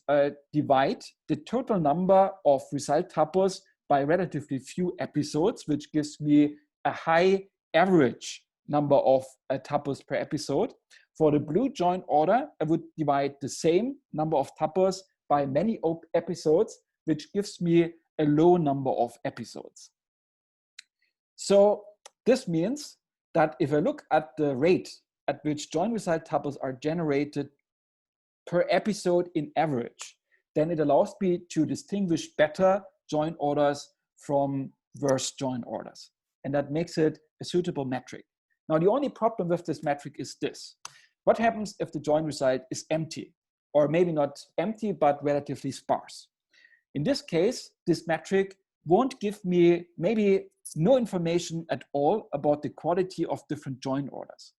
divide the total number of result tuples by relatively few episodes, which gives me a high average number of tuples per episode. For the blue join order, I would divide the same number of tuples by many episodes, which gives me a low number of episodes. So this means that if I look at the rate at which join result tuples are generated per episode in average, then it allows me to distinguish better join orders from worse join orders. And that makes it a suitable metric. Now, the only problem with this metric is this. What happens if the join result is empty? Or maybe not empty, but relatively sparse. In this case, this metric won't give me maybe no information at all about the quality of different join orders.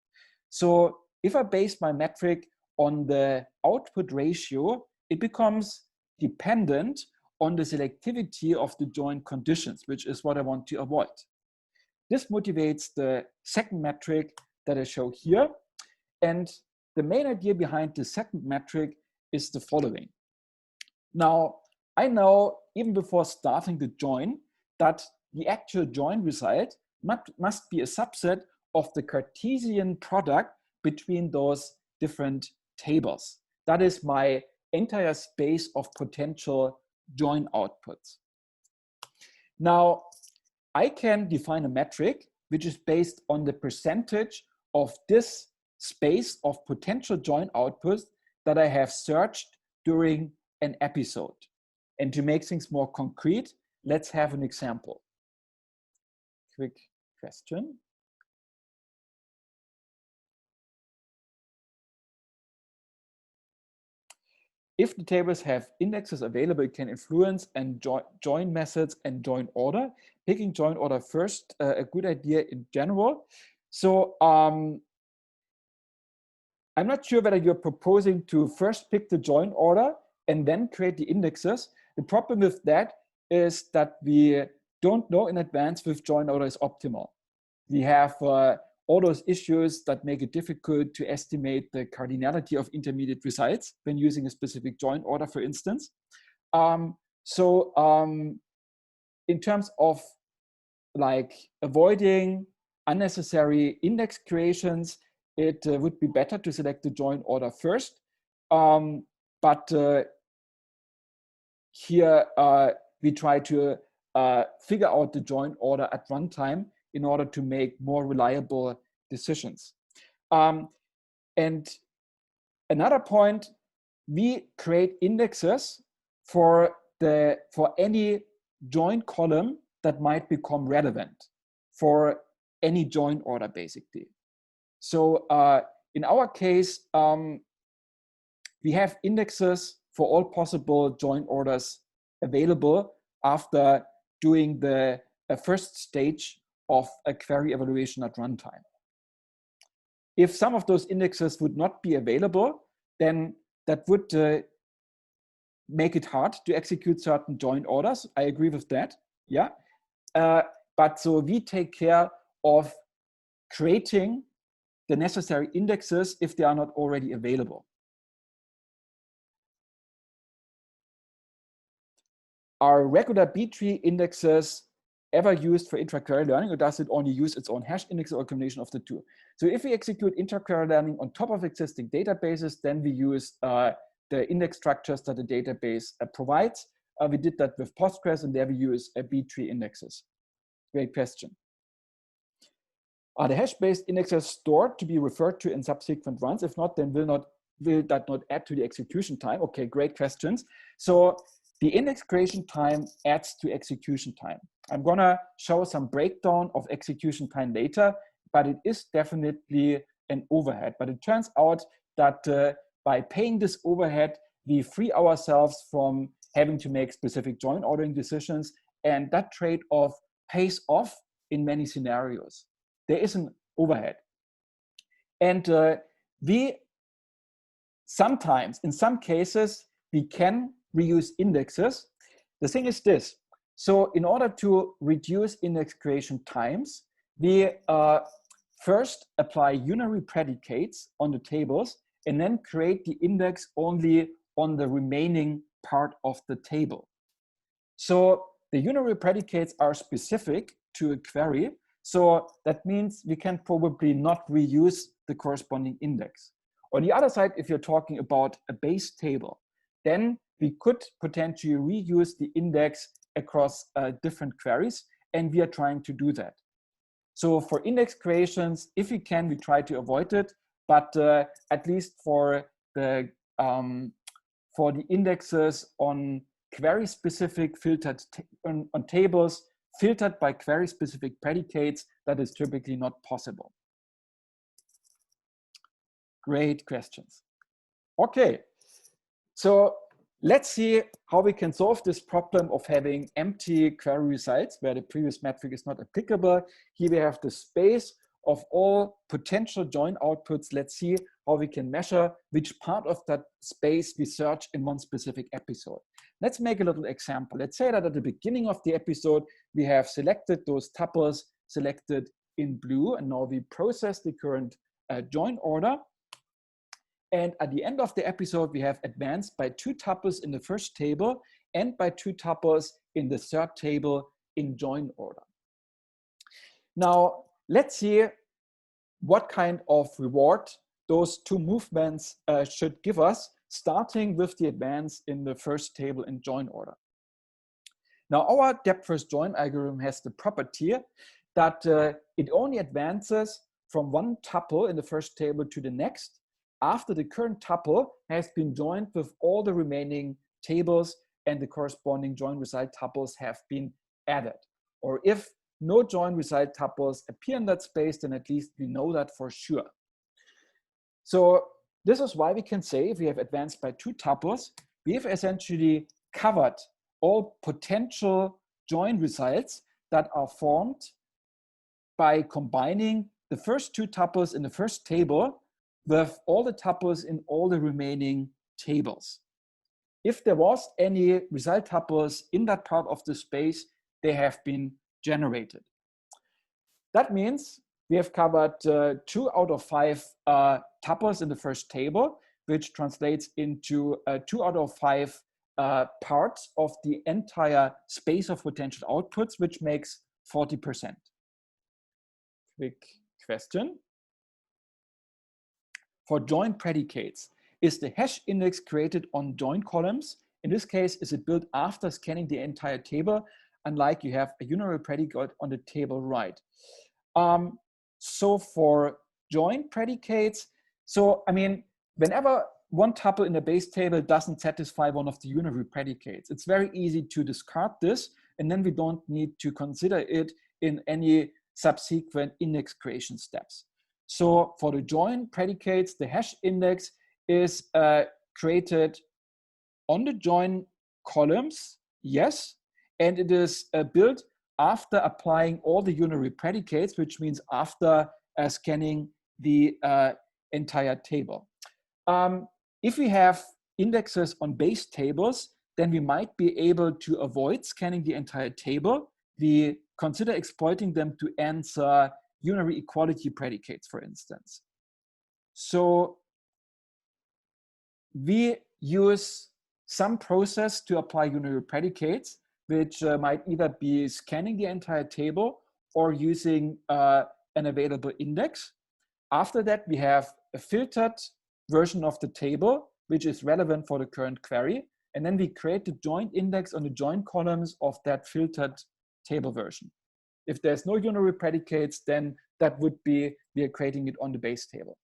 So if I base my metric on the output ratio, it becomes dependent on the selectivity of the join conditions, which is what I want to avoid. This motivates the second metric that I show here. And the main idea behind the second metric is the following. Now, I know even before starting the join that the actual join result must be a subset of the Cartesian product between those different tables. That is my entire space of potential join outputs. Now, I can define a metric which is based on the percentage of this space of potential join outputs that I have searched during an episode. And to make things more concrete, let's have an example. Quick question. If the tables have indexes available, it can influence and join methods and join order. Picking join order first, a good idea in general. So I'm not sure whether you're proposing to first pick the join order and then create the indexes. The problem with that is that we don't know in advance if join order is optimal. We have all those issues that make it difficult to estimate the cardinality of intermediate results when using a specific join order, for instance. In terms of like avoiding unnecessary index creations, it would be better to select the join order first. Here we try to figure out the join order at runtime in order to make more reliable decisions. And another point, we create indexes for any join column that might become relevant for any join order, basically. So in our case, we have indexes for all possible join orders available after doing the first stage of a query evaluation at runtime. If some of those indexes would not be available, then that would make it hard to execute certain join orders. I agree with that, yeah. But so we take care of creating the necessary indexes if they are not already available. Are regular B-tree indexes ever used for intra-query learning, or does it only use its own hash index or a combination of the two? So if we execute intra-query learning on top of existing databases, then we use the index structures that the database provides. We did that with Postgres, and there we use B-tree indexes. Great question. Are the hash-based indexes stored to be referred to in subsequent runs? If not, then will that not add to the execution time? Okay, great questions. So the index creation time adds to execution time. I'm gonna show some breakdown of execution time later, but it is definitely an overhead. But it turns out that by paying this overhead, we free ourselves from having to make specific join ordering decisions, and that trade-off pays off in many scenarios. There is an overhead. And we sometimes, in some cases, we can reuse indexes. The thing is this. So in order to reduce index creation times, we first apply unary predicates on the tables and then create the index only on the remaining part of the table. So the unary predicates are specific to a query. So that means we can probably not reuse the corresponding index. On the other side, if you're talking about a base table, then we could potentially reuse the index across different queries, and we are trying to do that. So for index creations, if we can, we try to avoid it, but at least for the indexes on query-specific filtered on tables filtered by query-specific predicates, that is typically not possible. Great questions. Okay, so let's see how we can solve this problem of having empty query results where the previous metric is not applicable. Here we have the space of all potential join outputs. Let's see how we can measure which part of that space we search in one specific episode. Let's make a little example. Let's say that at the beginning of the episode, we have selected those tuples selected in blue, and now we process the current join order. And at the end of the episode, we have advanced by 2 tuples in the first table and by 2 tuples in the third table in join order. Now, let's see what kind of reward those 2 movements should give us, starting with the advance in the first table in join order. Now, our depth first join algorithm has the property that it only advances from 1 tuple in the first table to the next after the current tuple has been joined with all the remaining tables and the corresponding join result tuples have been added. Or if no join result tuples appear in that space, then at least we know that for sure. So this is why we can say if we have advanced by 2 tuples, we have essentially covered all potential join results that are formed by combining the first 2 tuples in the first table with all the tuples in all the remaining tables. If there was any result tuples in that part of the space, they have been generated. That means we have covered 2 out of 5 tuples in the first table, which translates into 2 out of 5 parts of the entire space of potential outputs, which makes 40%. Quick question. For join predicates, is the hash index created on join columns? In this case, is it built after scanning the entire table, unlike you have a unary predicate on the table right? So for join predicates, so I mean, whenever one tuple in the base table doesn't satisfy one of the unary predicates, it's very easy to discard this, and then we don't need to consider it in any subsequent index creation steps. So for the join predicates, the hash index is created on the join columns, yes, and it is built after applying all the unary predicates, which means after scanning the entire table. If we have indexes on base tables, then we might be able to avoid scanning the entire table. We consider exploiting them to answer unary equality predicates, for instance. So we use some process to apply unary predicates, which might either be scanning the entire table or using an available index. After that, we have a filtered version of the table, which is relevant for the current query. And then we create the joint index on the join columns of that filtered table version. If there's no unary predicates, then that would be, we are creating it on the base table.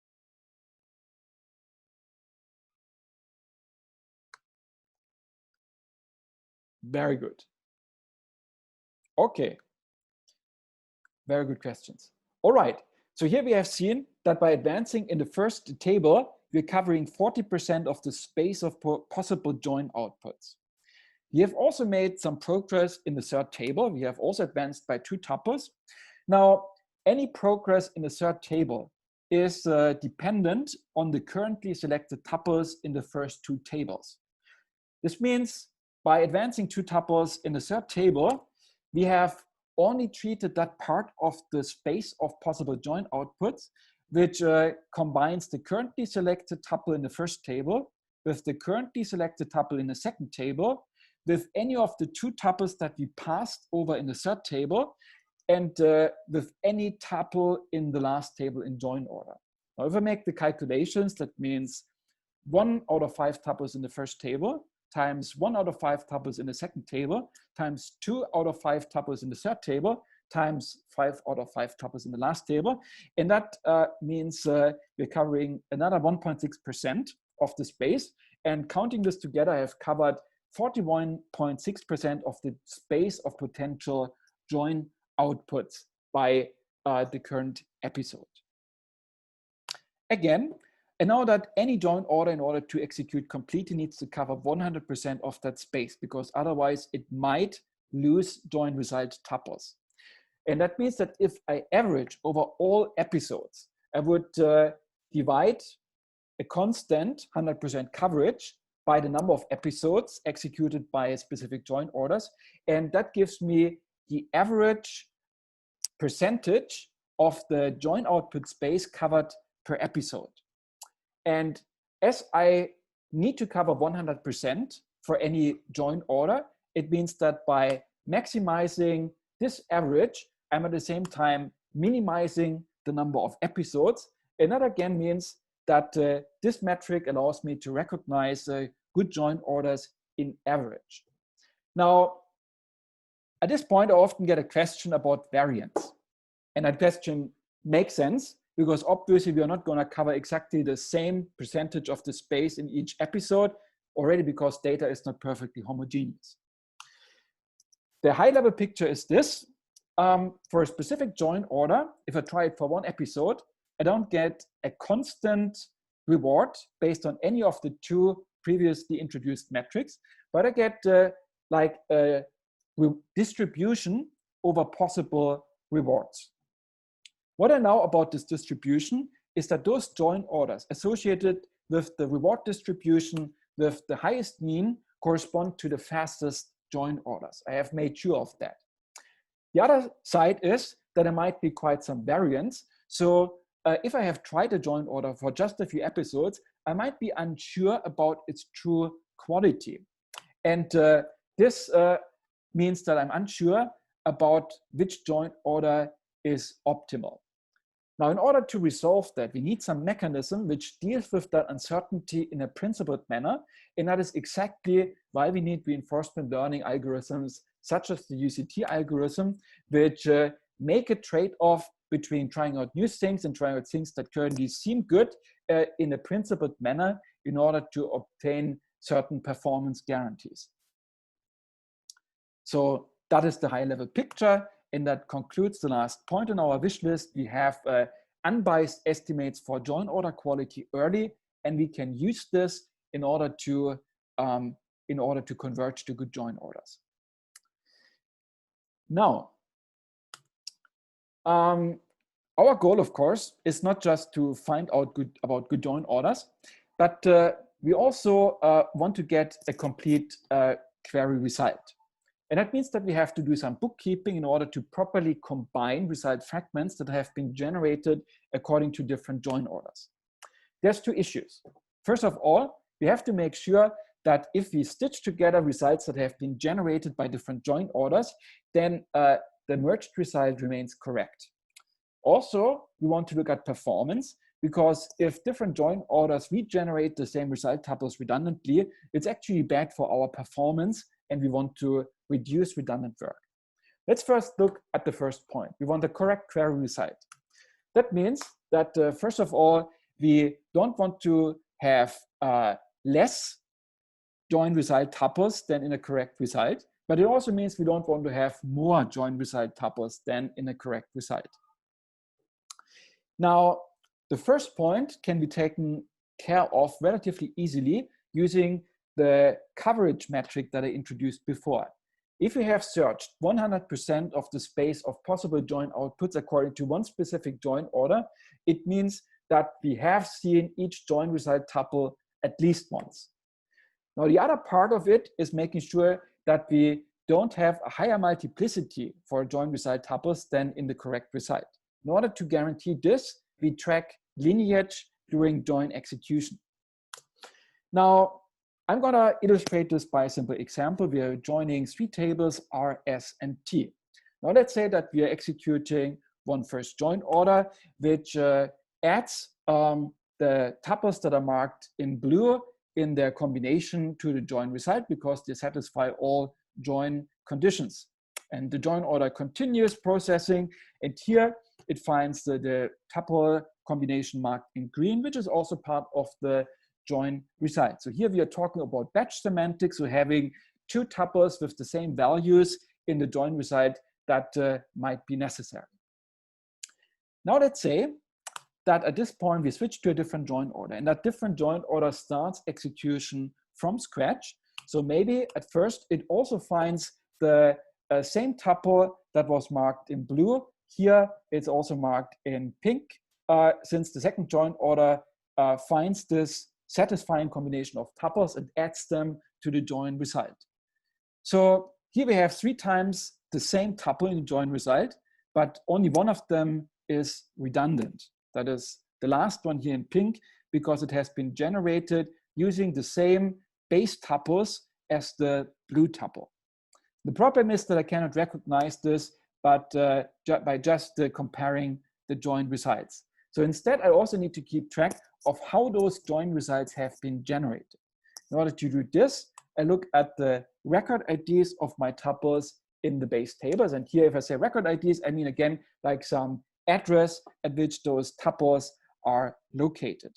Very good. Okay. Very good questions. All right. So here we have seen that by advancing in the first table, we're covering 40% of the space of possible join outputs. We have also made some progress in the third table. We have also advanced by 2 tuples. Now, any progress in the third table is dependent on the currently selected tuples in the first 2 tables. This means by advancing 2 tuples in the third table, we have only treated that part of the space of possible join outputs, which combines the currently selected tuple in the first table with the currently selected tuple in the second table, with any of the 2 tuples that we passed over in the third table, and with any tuple in the last table in join order. Now, if I make the calculations, that means 1 out of 5 tuples in the first table times 1 out of 5 tuples in the second table times 2 out of 5 tuples in the third table times 5 out of 5 tuples in the last table. And that means we're covering another 1.6% of the space. And counting this together, I have covered 41.6% of the space of potential join outputs by the current episode. Again, and now that any join order in order to execute completely needs to cover 100% of that space, because otherwise it might lose join result tuples. And that means that if I average over all episodes, I would divide a constant 100% coverage by the number of episodes executed by specific join orders. And that gives me the average percentage of the join output space covered per episode. And as I need to cover 100% for any join order, it means that by maximizing this average, I'm at the same time minimizing the number of episodes. And that again means that this metric allows me to recognize good join orders in average. Now, at this point, I often get a question about variance. And that question makes sense, because obviously we are not going to cover exactly the same percentage of the space in each episode, already because data is not perfectly homogeneous. The high-level picture is this. For a specific join order, if I try it for 1 episode, I don't get a constant reward based on any of the 2 previously introduced metrics, but I get like a distribution over possible rewards. What I know about this distribution is that those join orders associated with the reward distribution with the highest mean correspond to the fastest join orders. I have made sure of that. The other side is that there might be quite some variance. So if I have tried a join order for just a few episodes, I might be unsure about its true quality. And this means that I'm unsure about which join order is optimal. Now, in order to resolve that, we need some mechanism which deals with that uncertainty in a principled manner. And that is exactly why we need reinforcement learning algorithms, such as the UCT algorithm, which make a trade-off between trying out new things and trying out things that currently seem good in a principled manner in order to obtain certain performance guarantees. So that is the high-level picture. And that concludes the last point on our wish list. We have unbiased estimates for join order quality early, and we can use this in order to converge to good join orders. Now, our goal, of course, is not just to find out about good join orders, but we also want to get a complete query result. And that means that we have to do some bookkeeping in order to properly combine result fragments that have been generated according to different join orders. There's 2 issues. First of all, we have to make sure that if we stitch together results that have been generated by different join orders, then the merged result remains correct. Also, we want to look at performance, because if different join orders regenerate the same result tuples redundantly, it's actually bad for our performance, and we want to reduce redundant work. Let's first look at the first point. We want the correct query result. That means that first of all, we don't want to have less join result tuples than in a correct result, but it also means we don't want to have more join result tuples than in a correct result. Now, the first point can be taken care of relatively easily using the coverage metric that I introduced before. If we have searched 100% of the space of possible join outputs according to one specific join order, it means that we have seen each join result tuple at least once. Now, the other part of it is making sure that we don't have a higher multiplicity for join result tuples than in the correct result. In order to guarantee this, we track lineage during join execution. Now, I'm going to illustrate this by a simple example. We are joining three tables, R, S, and T. Now, let's say that we are executing one first join order, which adds the tuples that are marked in blue in their combination to the join result because they satisfy all join conditions. And the join order continues processing, and here it finds the tuple combination marked in green, which is also part of the join result. So here we are talking about batch semantics, so having two tuples with the same values in the join result that might be necessary. Now let's say that at this point we switch to a different join order, and that different join order starts execution from scratch. So maybe at first it also finds the same tuple that was marked in blue. Here it's also marked in pink, since the second join order finds this satisfying combination of tuples and adds them to the join result. So here we have 3 times the same tuple in the join result, but only one of them is redundant. That is the last one here in pink, because it has been generated using the same base tuples as the blue tuple. The problem is that I cannot recognize this but by just comparing the join results. So instead, I also need to keep track of how those join results have been generated. In order to do this, I look at the record IDs of my tuples in the base tables. And here, if I say record IDs, I mean, again, like some address at which those tuples are located.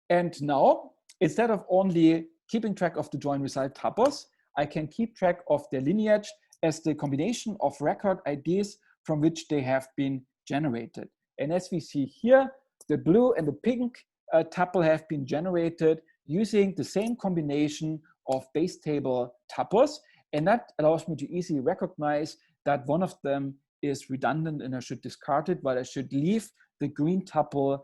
And now, instead of only keeping track of the join result tuples, I can keep track of their lineage as the combination of record IDs from which they have been generated. And as we see here, the blue and the pink tuple have been generated using the same combination of base table tuples. And that allows me to easily recognize that one of them is redundant and I should discard it, while I should leave the green tuple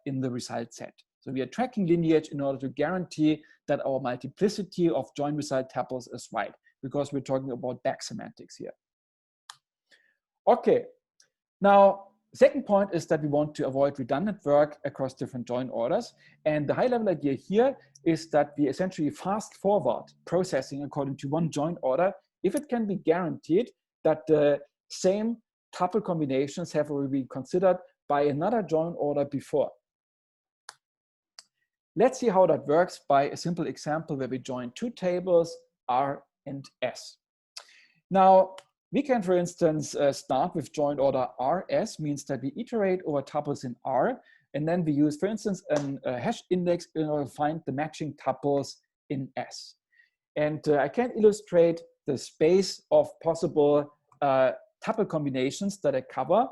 in the result set. So we are tracking lineage in order to guarantee that our multiplicity of join result tuples is right, because we're talking about back semantics here. Okay, now second point is that we want to avoid redundant work across different join orders. And the high level idea here is that we essentially fast forward processing according to one join order if it can be guaranteed that the same tuple combinations have already been considered by another join order before. Let's see how that works by a simple example where we join 2 tables, R and S. Now, we can, for instance, start with join order RS, means that we iterate over tuples in R, and then we use, for instance, a hash index in order to find the matching tuples in S. And I can illustrate the space of possible tuple combinations that I cover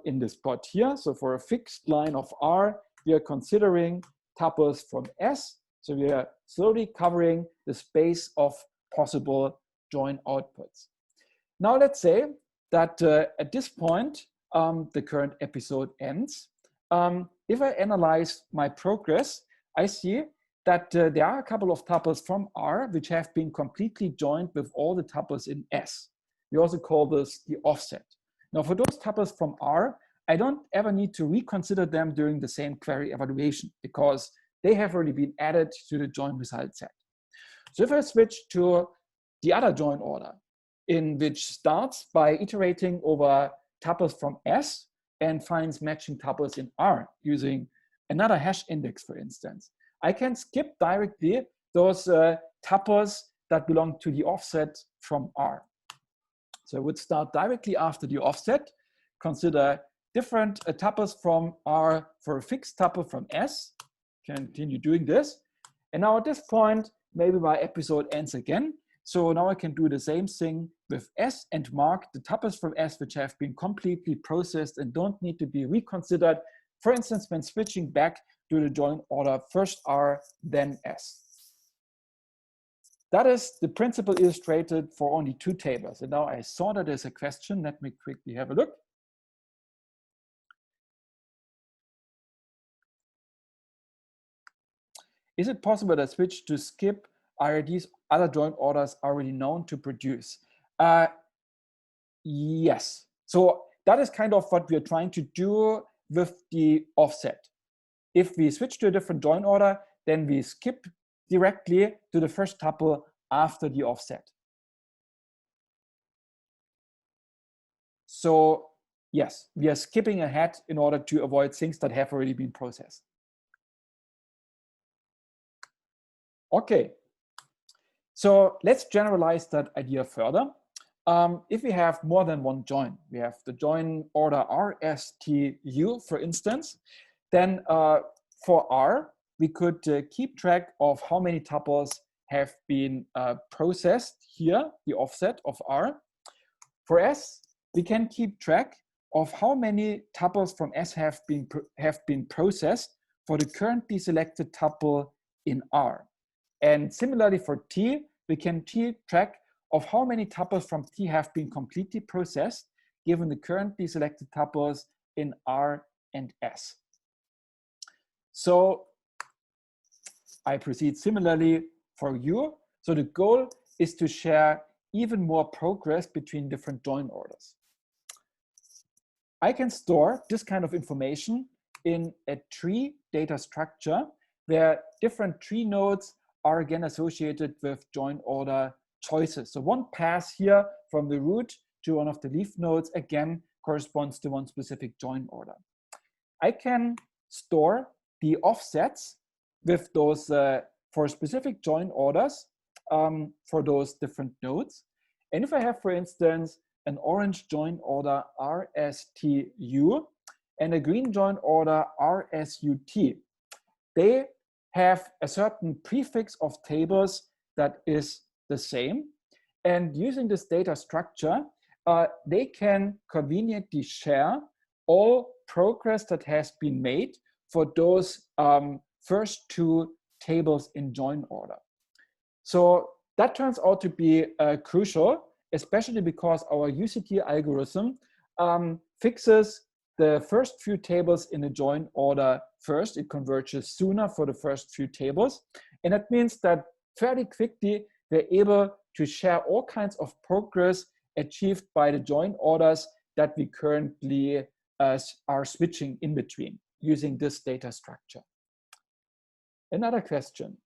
in this plot here. So for a fixed line of R, we are considering tuples from S. So we are slowly covering the space of possible join outputs. Now let's say that at this point, the current episode ends. If I analyze my progress, I see that there are a couple of tuples from R which have been completely joined with all the tuples in S. We also call this the offset. Now for those tuples from R, I don't ever need to reconsider them during the same query evaluation because they have already been added to the join result set. So if I switch to the other join order, in which starts by iterating over tuples from S and finds matching tuples in R using another hash index, for instance, I can skip directly those tuples that belong to the offset from R. So I would start directly after the offset, consider different tuples from R for a fixed tuple from S, continue doing this. And now at this point, maybe my episode ends again. So now I can do the same thing with S and mark the tuples from S which have been completely processed and don't need to be reconsidered. For instance, when switching back to the join order, first R, then S. That is the principle illustrated for only 2 tables. And now I saw that there's a question. Let me quickly have a look. Is it possible that switch to skip are these other join orders already known to produce? Yes. So that is kind of what we are trying to do with the offset. If we switch to a different join order, then we skip directly to the first tuple after the offset. So yes, we are skipping ahead in order to avoid things that have already been processed. Okay, so let's generalize that idea further. If we have more than one join, we have the join order RSTU, for instance, then for R, we could keep track of how many tuples have been processed here, the offset of R. For S, we can keep track of how many tuples from S have been processed for the currently selected tuple in R. And similarly for T, we can keep track of how many tuples from T have been completely processed given the currently selected tuples in R and S. So I proceed similarly for U. So the goal is to share even more progress between different join orders. I can store this kind of information in a tree data structure where different tree nodes are again associated with join order choices. So one pass here from the root to one of the leaf nodes again corresponds to one specific join order. I can store the offsets with those for specific join orders for those different nodes. And if I have, for instance, an orange join order RSTU and a green join order RSUT, they have a certain prefix of tables that is the same. And using this data structure, they can conveniently share all progress that has been made for those first two tables in join order. So that turns out to be crucial, especially because our UCT algorithm fixes the first few tables in a join order first. It converges sooner for the first few tables. And that means that fairly quickly, we're able to share all kinds of progress achieved by the join orders that we currently are switching in between using this data structure. Another question.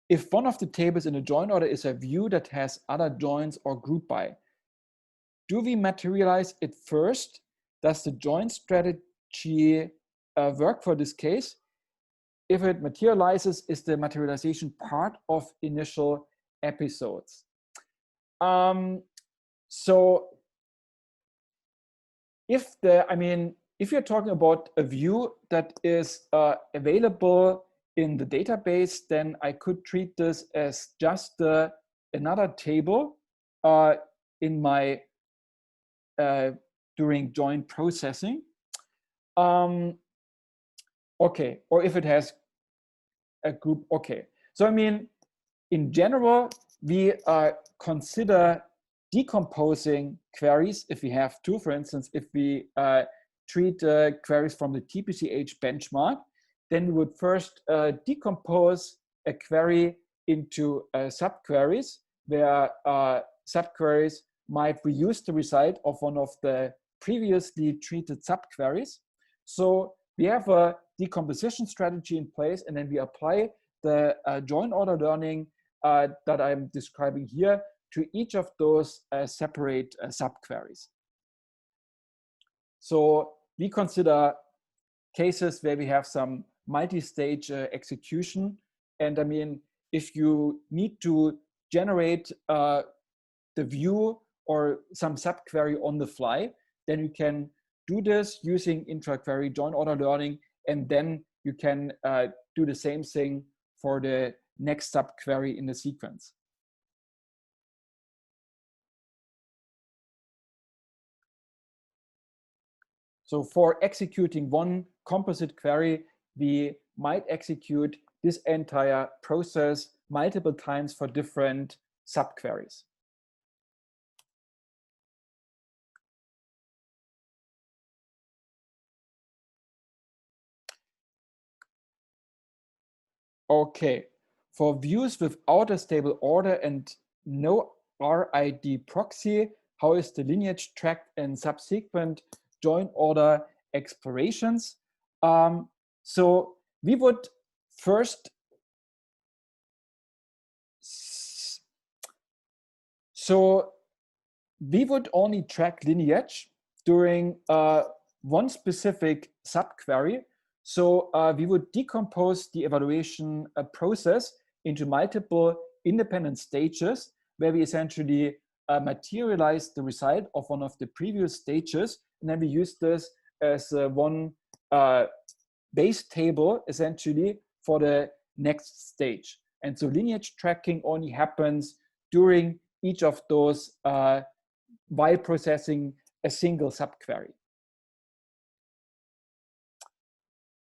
If one of the tables in a join order is a view that has other joins or group by, do we materialize it first? Does the join strategy work for this case? If it materializes, is the materialization part of initial episodes? So if you're talking about a view that is available in the database, then I could treat this as just another table in my during join processing. Okay, or if it has a group, okay. So in general, we consider decomposing queries if we have to. For instance, if we treat queries from the TPCH benchmark, then we would first decompose a query into subqueries, where subqueries might reuse the result of one of the previously treated subqueries. So we have a decomposition strategy in place, and then we apply the join order learning that I'm describing here to each of those separate subqueries. So we consider cases where we have some multi-stage execution. And if you need to generate the view or some subquery on the fly, then you can do this using intra-query join order learning, and then you can do the same thing for the next subquery in the sequence. So for executing one composite query, we might execute this entire process multiple times for different subqueries. Okay, for views without a stable order and no RID proxy, how is the lineage tracked in subsequent join order explorations? So we would first, we would only track lineage during one specific subquery. So we would decompose the evaluation process into multiple independent stages, where we essentially materialize the result of one of the previous stages, and then we use this as one base table essentially for the next stage. And so lineage tracking only happens during each of those while processing a single subquery.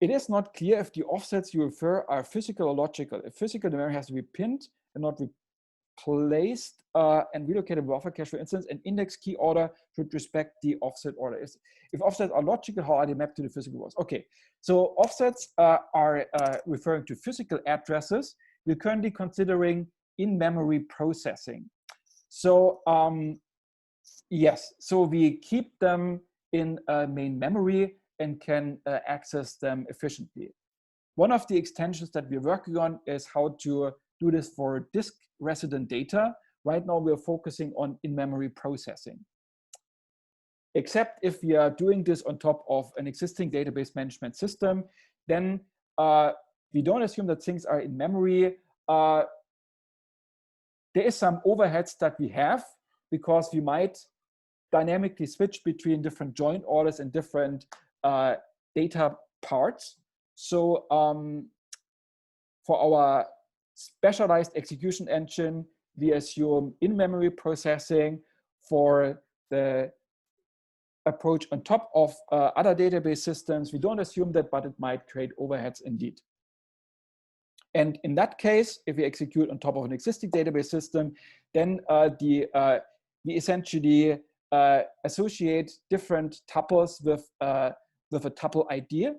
It is not clear if the offsets you refer are physical or logical. If physical, the memory has to be pinned and not replaced and relocated buffer cache, for instance, an index key order should respect the offset order. If offsets are logical, how are they mapped to the physical ones? Okay, so offsets are referring to physical addresses. We're currently considering in-memory processing. So yes, so we keep them in main memory and can access them efficiently. One of the extensions that we're working on is how to do this for disk resident data. Right now, we're focusing on in-memory processing. Except if we are doing this on top of an existing database management system, then we don't assume that things are in memory. There is some overheads that we have because we might dynamically switch between different join orders and different data parts. So for our specialized execution engine, we assume in-memory processing. For the approach on top of other database systems, we don't assume that, but it might create overheads indeed. And in that case, if we execute on top of an existing database system, then we essentially associate different tuples with a tuple ID,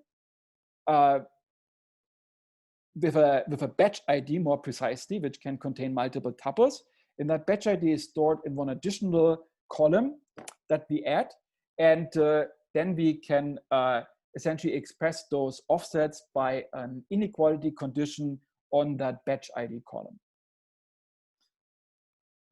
with a batch ID more precisely, which can contain multiple tuples. And that batch ID is stored in one additional column that we add. And then we can essentially express those offsets by an inequality condition on that batch ID column.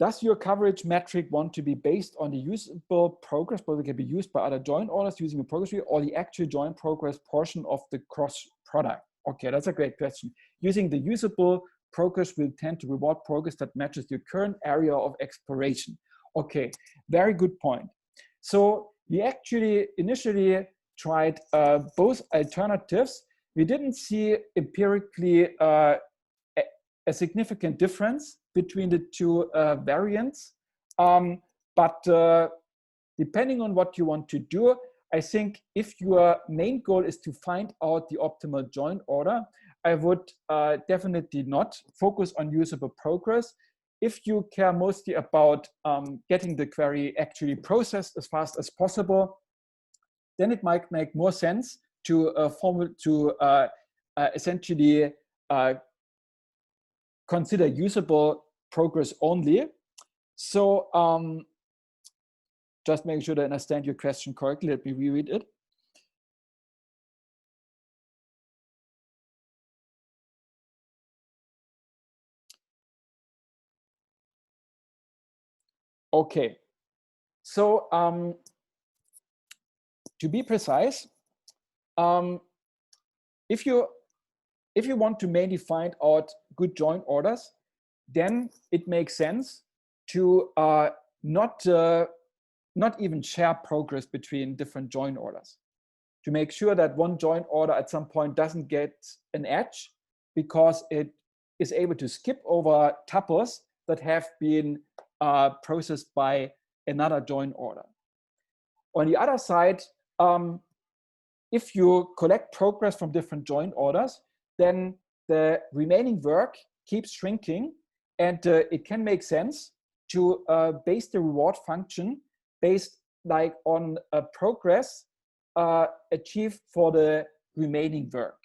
Does your coverage metric want to be based on the usable progress, but it can be used by other join orders using a progress tree, or the actual join progress portion of the cross product? Okay, that's a great question. Using the usable progress will tend to reward progress that matches your current area of exploration. Okay, very good point. So we actually initially tried both alternatives. We didn't see empirically a significant difference between the two variants. But depending on what you want to do, I think if your main goal is to find out the optimal join order, I would definitely not focus on usable progress. If you care mostly about getting the query actually processed as fast as possible, then it might make more sense to essentially consider usable progress only. So just making sure that I understand your question correctly. Let me reread it. Okay, so to be precise, if you want to mainly find out good join orders, then it makes sense to not even share progress between different join orders, to make sure that one join order at some point doesn't get an edge because it is able to skip over tuples that have been processed by another join order. On the other side, if you collect progress from different join orders, then the remaining work keeps shrinking, and it can make sense to base the reward function based like on progress achieved for the remaining work.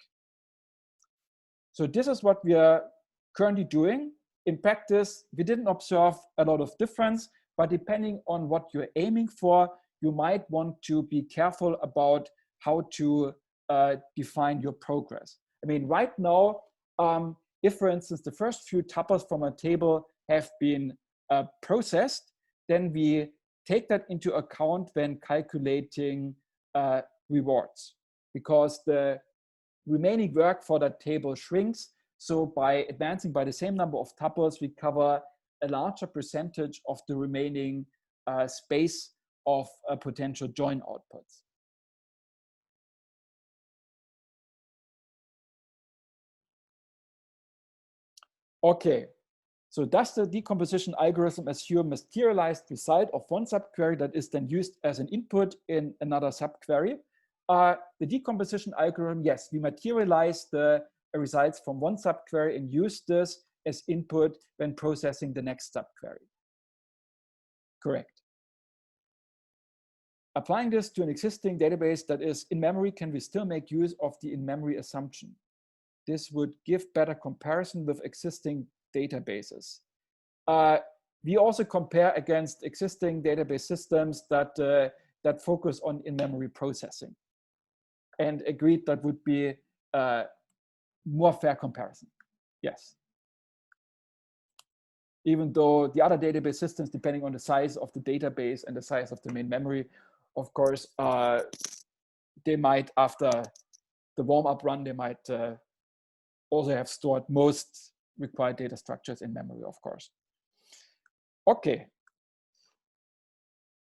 So this is what we are currently doing. In practice, we didn't observe a lot of difference, but depending on what you're aiming for, you might want to be careful about how to define your progress. I mean, right now, if, for instance, the first few tuples from a table have been processed, then we take that into account when calculating rewards, because the remaining work for that table shrinks. So by advancing by the same number of tuples, we cover a larger percentage of the remaining space of potential join outputs. Okay, so does the decomposition algorithm assume materialized result of one subquery that is then used as an input in another subquery? The decomposition algorithm, yes, we materialize the results from one subquery and use this as input when processing the next subquery. Correct. Applying this to an existing database that is in memory, can we still make use of the in-memory assumption? This would give better comparison with existing databases. We also compare against existing database systems that, that focus on in-memory processing, and agreed that would be more fair comparison. Yes. Even though the other database systems, depending on the size of the database and the size of the main memory, of course, they might, after the warm-up run, they might also have stored most required data structures in memory, of course. Okay.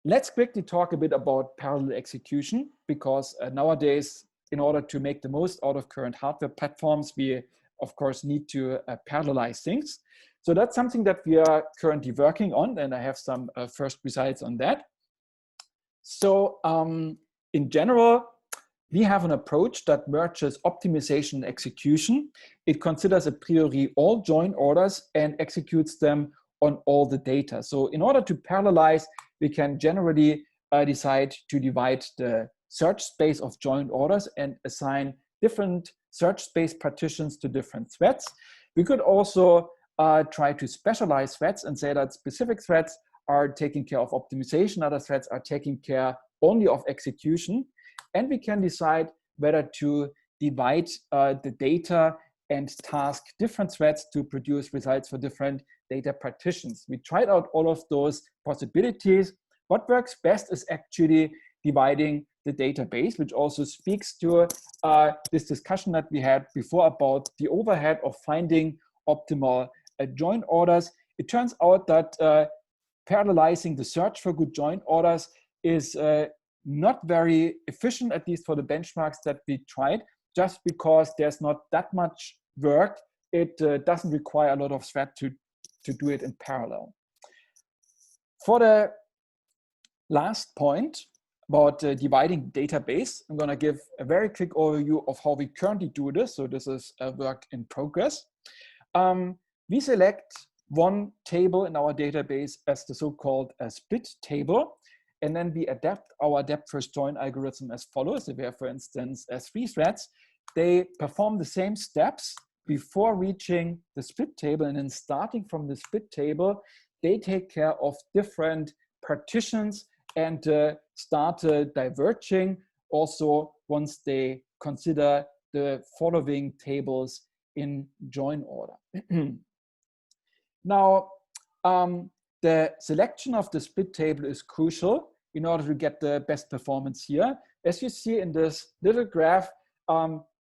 Let's quickly talk a bit about parallel execution, because nowadays, in order to make the most out of current hardware platforms, we, of course, need to parallelize things. So that's something that we are currently working on, and I have some first results on that. So in general, we have an approach that merges optimization and execution. It considers a priori all join orders and executes them on all the data. So in order to parallelize, we can generally decide to divide the search space of joined orders and assign different search space partitions to different threads. We could also try to specialize threads and say that specific threads are taking care of optimization, other threads are taking care only of execution. And we can decide whether to divide the data and task different threads to produce results for different data partitions. We tried out all of those possibilities. What works best is actually dividing the database, which also speaks to this discussion that we had before about the overhead of finding optimal join orders. It turns out that parallelizing the search for good join orders is not very efficient, at least for the benchmarks that we tried, just because there's not that much work. It doesn't require a lot of thread to do it in parallel. For the last point about dividing database, I'm going to give a very quick overview of how we currently do this. So this is a work in progress. We select one table in our database as the so-called split table. And then we adapt our depth-first join algorithm as follows. If we have, for instance, 3 threads, they perform the same steps before reaching the split table. And then starting from the split table, they take care of different partitions and start diverging also once they consider the following tables in join order. Now, the selection of the split table is crucial in order to get the best performance here. As you see in this little graph,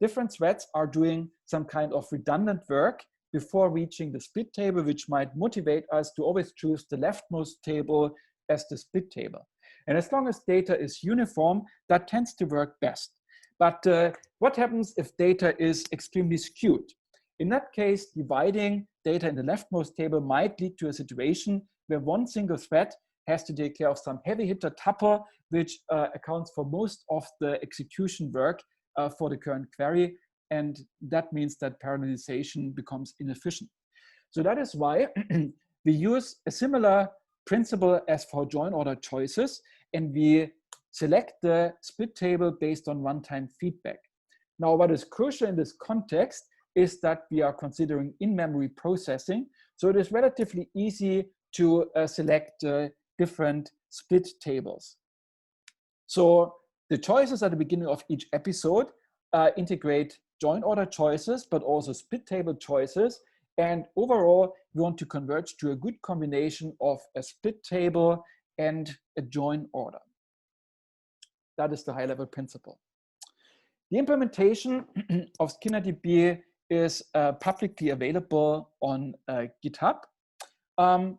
different threads are doing some kind of redundant work before reaching the split table, which might motivate us to always choose the leftmost table as the split table. And as long as data is uniform, that tends to work best. But what happens if data is extremely skewed? In that case, dividing data in the leftmost table might lead to a situation where one single thread has to take care of some heavy hitter tuple, which accounts for most of the execution work for the current query. And that means that parallelization becomes inefficient. So that is why we use a similar principle as for join order choices, and we select the split table based on runtime feedback. Now, what is crucial in this context is that we are considering in-memory processing. So it is relatively easy to select different split tables. So the choices at the beginning of each episode integrate join order choices, but also split table choices. And overall, we want to converge to a good combination of a split table and a join order. That is the high-level principle. The implementation of SkinnerDB is publicly available on GitHub. I'm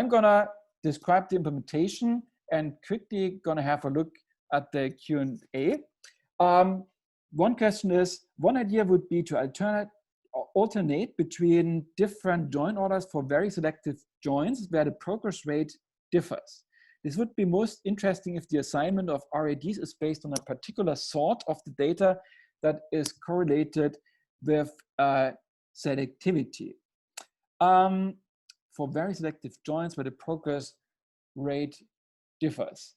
gonna describe the implementation and quickly gonna have a look at the Q&A. One question is, one idea would be to alternate between different join orders for very selective joins where the progress rate differs. This would be most interesting if the assignment of RADs is based on a particular sort of the data that is correlated with selectivity. For very selective joins where the progress rate differs.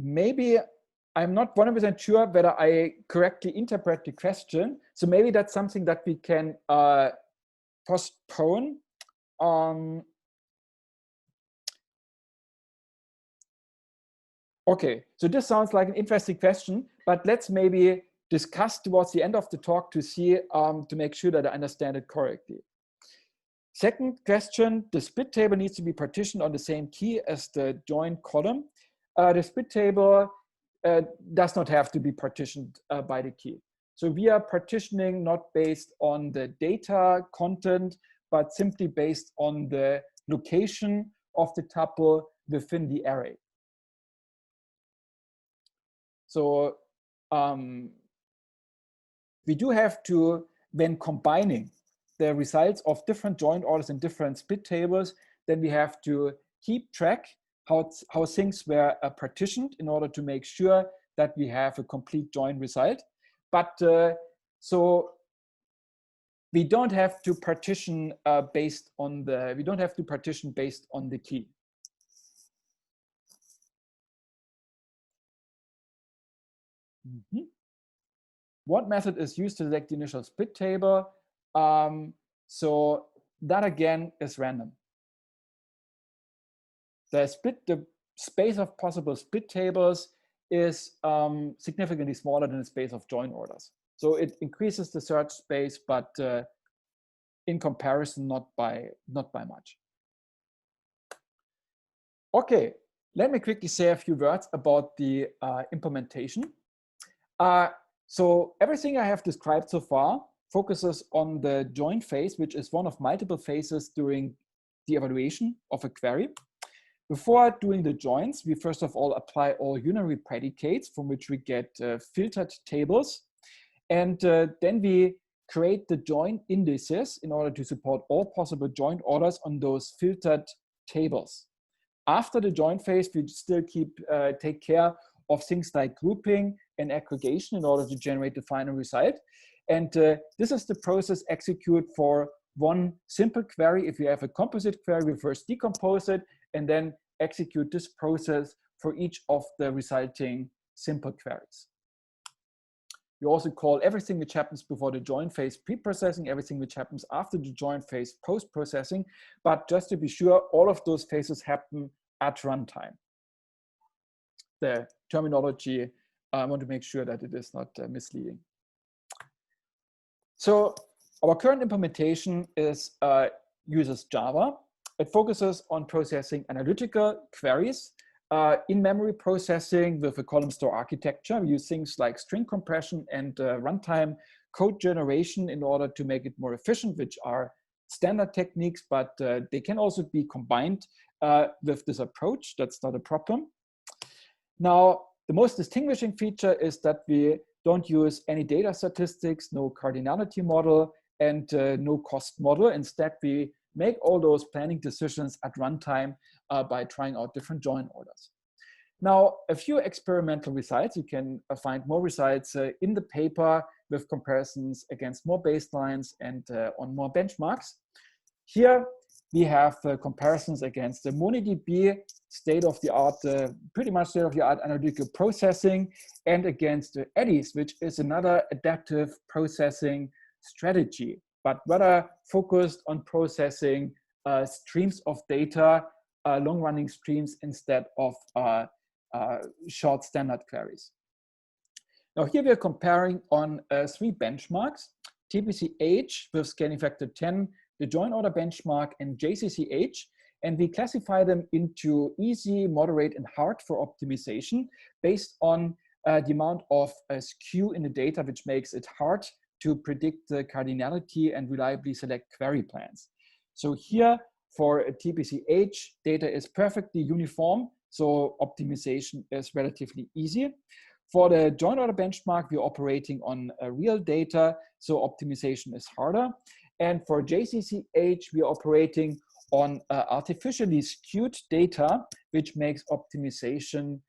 Maybe I'm not 100% sure whether I correctly interpret the question. So maybe that's something that we can postpone. Okay, so this sounds like an interesting question, but let's maybe discuss towards the end of the talk to see, to make sure that I understand it correctly. Second question, the split table needs to be partitioned on the same key as the join column. The split table does not have to be partitioned by the key. So we are partitioning not based on the data content, but simply based on the location of the tuple within the array. So we do have to, when combining the results of different join orders and different split tables, then we have to keep track how things were partitioned in order to make sure that we have a complete join result. But so we don't have to partition based on the, we don't have to partition based on the key. Mm-hmm. What method is used to select the initial split table? So that again is random. The space of possible split tables is significantly smaller than the space of join orders. So it increases the search space, but in comparison, not by much. Okay, let me quickly say a few words about the implementation. So everything I have described so far focuses on the join phase, which is one of multiple phases during the evaluation of a query. Before doing the joins, we first of all apply all unary predicates from which we get filtered tables. And then we create the join indices in order to support all possible join orders on those filtered tables. After the join phase, we still take care of things like grouping and aggregation in order to generate the final result. And this is the process execute for one simple query. If you have a composite query, we first decompose it and then execute this process for each of the resulting simple queries. We also call everything which happens before the join phase pre-processing, everything which happens after the join phase post-processing. But just to be sure, all of those phases happen at runtime. The terminology, I want to make sure that it is not misleading. So our current implementation uses Java. It focuses on processing analytical queries, in-memory processing with a column store architecture. We use things like string compression and runtime code generation in order to make it more efficient, which are standard techniques, but they can also be combined with this approach. That's not a problem. Now, the most distinguishing feature is that we don't use any data statistics, no cardinality model, and no cost model. Instead, we make all those planning decisions at runtime by trying out different join orders. Now, a few experimental results. You can find more results in the paper with comparisons against more baselines and on more benchmarks. Here, we have comparisons against the MongoDB, state-of-the-art, pretty much state-of-the-art analytical processing, and against Eddies, which is another adaptive processing strategy, but rather focused on processing streams of data, long-running streams instead of short standard queries. Now here we are comparing on 3 benchmarks: TPC-H with scaling factor 10, the join order benchmark, and JCC-H, and we classify them into easy, moderate, and hard for optimization based on the amount of skew in the data, which makes it hard to predict the cardinality and reliably select query plans. So here for TPC-H, data is perfectly uniform, so optimization is relatively easy. For the join order benchmark, we're operating on real data, so optimization is harder. And for JCC-H, we're operating on artificially skewed data, which makes optimization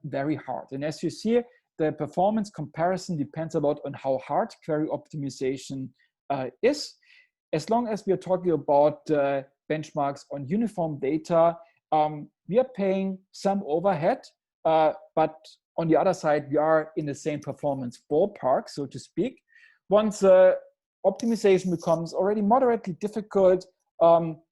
very hard. And as you see, the performance comparison depends a lot on how hard query optimization is. As long as we are talking about benchmarks on uniform data, we are paying some overhead, but on the other side, we are in the same performance ballpark, so to speak. Once optimization becomes already moderately difficult,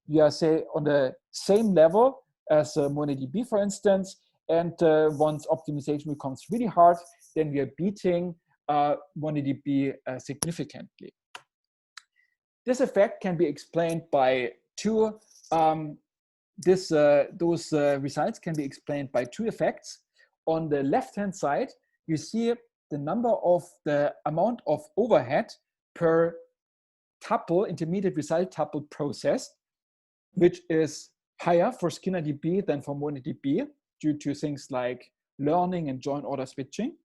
we are, say, on the same level as MongoDB, for instance, and once optimization becomes really hard, then we are beating MongoDB significantly. This effect can be explained by those results can be explained by 2 effects. On the left-hand side, you see the amount of overhead per tuple, intermediate result tuple processed, which is higher for SkinnerDB than for MongoDB due to things like learning and join order switching.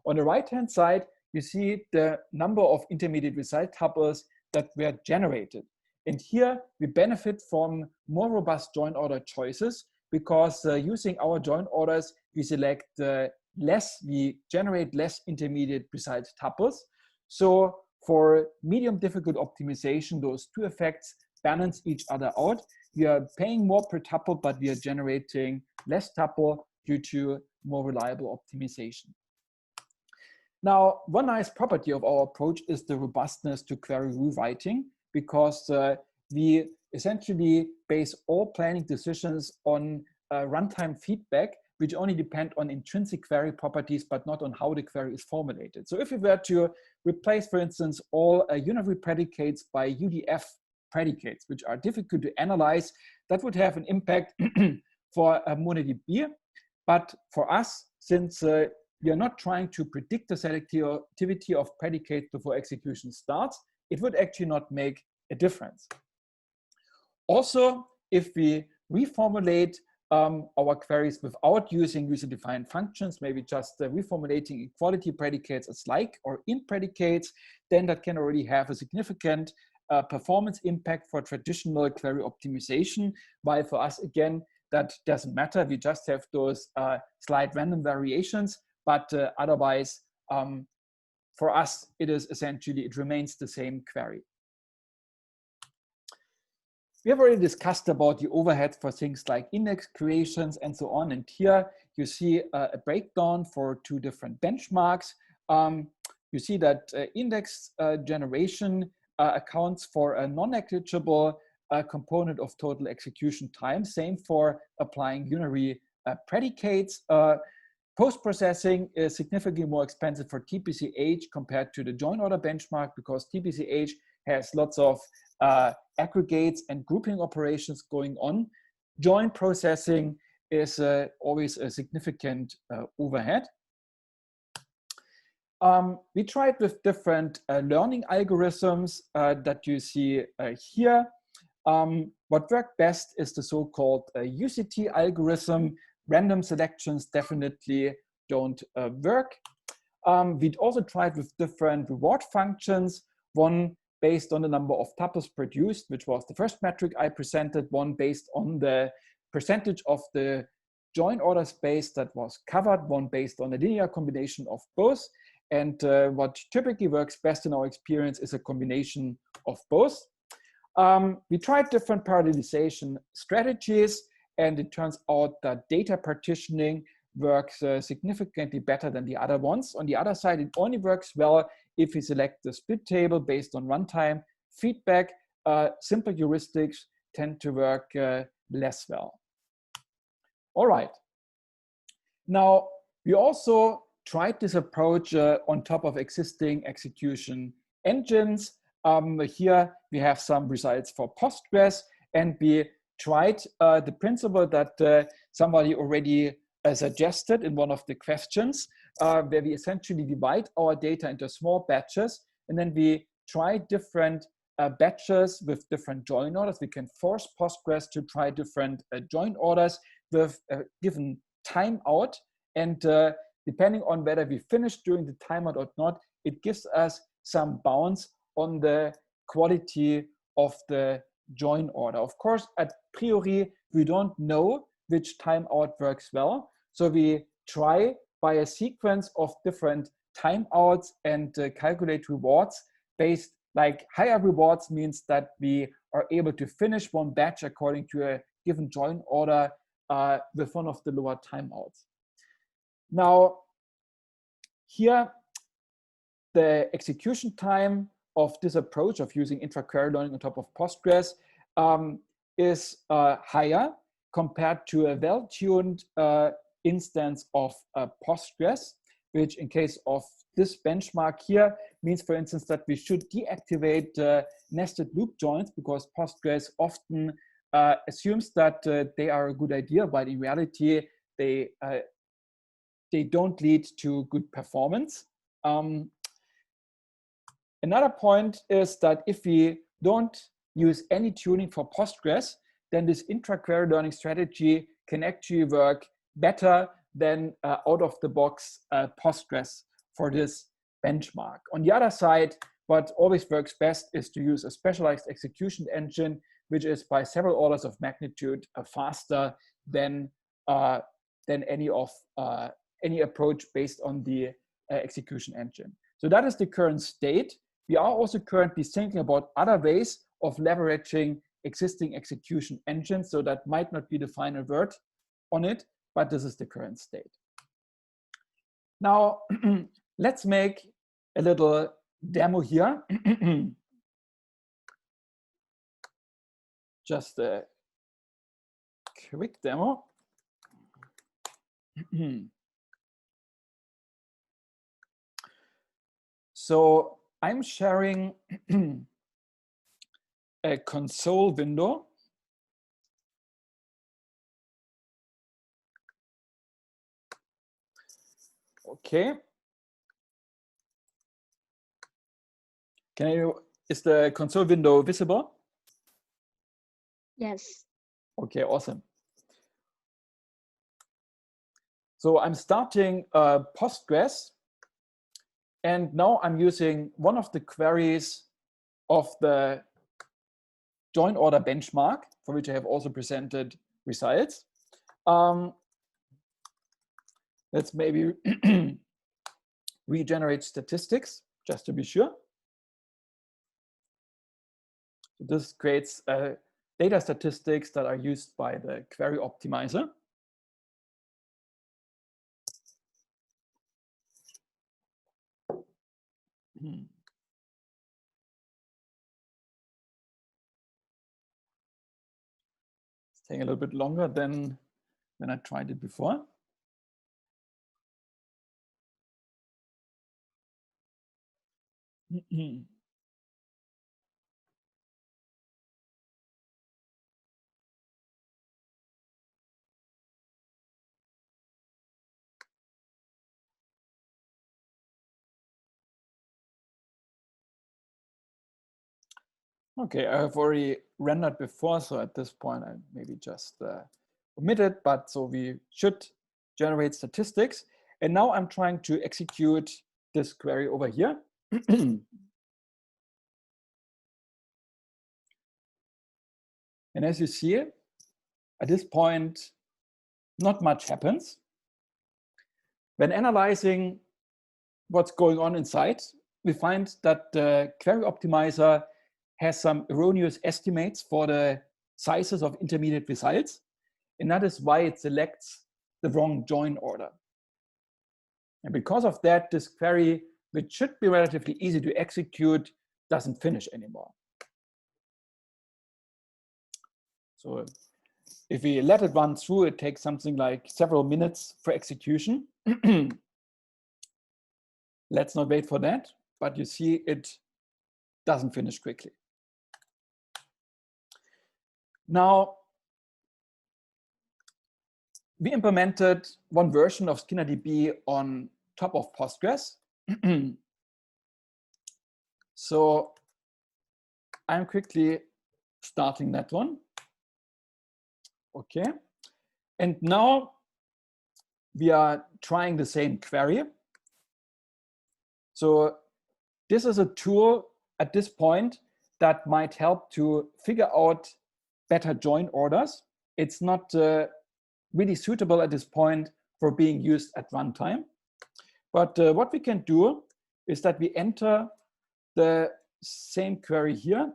On the right-hand side, you see the number of intermediate result tuples that were generated. And here we benefit from more robust join order choices because using our join orders, we select we generate less intermediate result tuples. So for medium difficult optimization, those 2 effects balance each other out. We are paying more per tuple, but we are generating less tuple due to more reliable optimization. Now, one nice property of our approach is the robustness to query rewriting, because we essentially base all planning decisions on runtime feedback, which only depend on intrinsic query properties, but not on how the query is formulated. So if we were to replace, for instance, all unary predicates by UDF predicates, which are difficult to analyze, that would have an impact for MongoDB. But for us, since we are not trying to predict the selectivity of predicates before execution starts, it would actually not make a difference. Also, if we reformulate our queries without using user-defined functions, maybe just reformulating equality predicates as like or in predicates, then that can already have a significant performance impact for traditional query optimization. While for us, again, that doesn't matter. We just have those slight random variations, but otherwise, for us, it remains the same query. We have already discussed about the overhead for things like index creations and so on. And here you see a breakdown for 2 different benchmarks. You see that index generation accounts for a non-negligible component of total execution time. Same for applying unary predicates. Post-processing is significantly more expensive for TPC-H compared to the join order benchmark, because TPC-H has lots of aggregates and grouping operations going on. Join processing is always a significant overhead. We tried with different learning algorithms that you see here. What worked best is the so-called UCT algorithm. Random selections definitely don't work. We'd also tried with different reward functions, one based on the number of tuples produced, which was the first metric I presented, one based on the percentage of the join order space that was covered, one based on a linear combination of both. And what typically works best in our experience is a combination of both. We tried different parallelization strategies, and it turns out that data partitioning works significantly better than the other ones. On the other side, it only works well if we select the split table based on runtime feedback. Simple heuristics tend to work less well. All right. Now, we also tried this approach on top of existing execution engines. Here we have some results for Postgres, and we tried the principle that somebody already suggested in one of the questions, where we essentially divide our data into small batches, and then we try different batches with different join orders. We can force Postgres to try different join orders with a given timeout, and depending on whether we finish during the timeout or not, it gives us some bounds on the quality of the join order. Of course, a priori, we don't know which timeout works well. So we try by a sequence of different timeouts and calculate rewards based, like higher rewards means that we are able to finish one batch according to a given join order with one of the lower timeouts. Now, here, the execution time of this approach of using intra-query learning on top of Postgres is higher compared to a well-tuned instance of Postgres, which in case of this benchmark here means, for instance, that we should deactivate nested loop joins because Postgres often assumes that they are a good idea, but in reality, they don't lead to good performance. Another point is that if we don't use any tuning for Postgres, then this intra-query learning strategy can actually work better than out-of-the-box Postgres for this benchmark. On the other side, what always works best is to use a specialized execution engine, which is by several orders of magnitude faster than any approach based on the execution engine. So that is the current state. We are also currently thinking about other ways of leveraging existing execution engines, so that might not be the final word on it, but this is the current state. Now, let's make a little demo here. Just a quick demo. So I'm sharing a console window. Okay. Is the console window visible? Yes. Okay, awesome. So I'm starting Postgres, and now I'm using one of the queries of the join order benchmark, for which I have also presented results. Let's maybe regenerate statistics, just to be sure. So this creates data statistics that are used by the Query Optimizer. It's taking a little bit longer than when I tried it before. Okay, I have already rendered before, so at this point I maybe just omit it, but so we should generate statistics. And now I'm trying to execute this query over here. And as you see, at this point, not much happens. When analyzing what's going on inside, we find that the Query Optimizer has some erroneous estimates for the sizes of intermediate results. And that is why it selects the wrong join order. And because of that, this query, which should be relatively easy to execute, doesn't finish anymore. So if we let it run through, it takes something like several minutes for execution. Let's not wait for that, but you see it doesn't finish quickly. Now, we implemented one version of SkinnerDB on top of Postgres. So I'm quickly starting that one. Okay. And now we are trying the same query. So this is a tool at this point that might help to figure out better join orders. It's not really suitable at this point for being used at runtime. But what we can do is that we enter the same query here.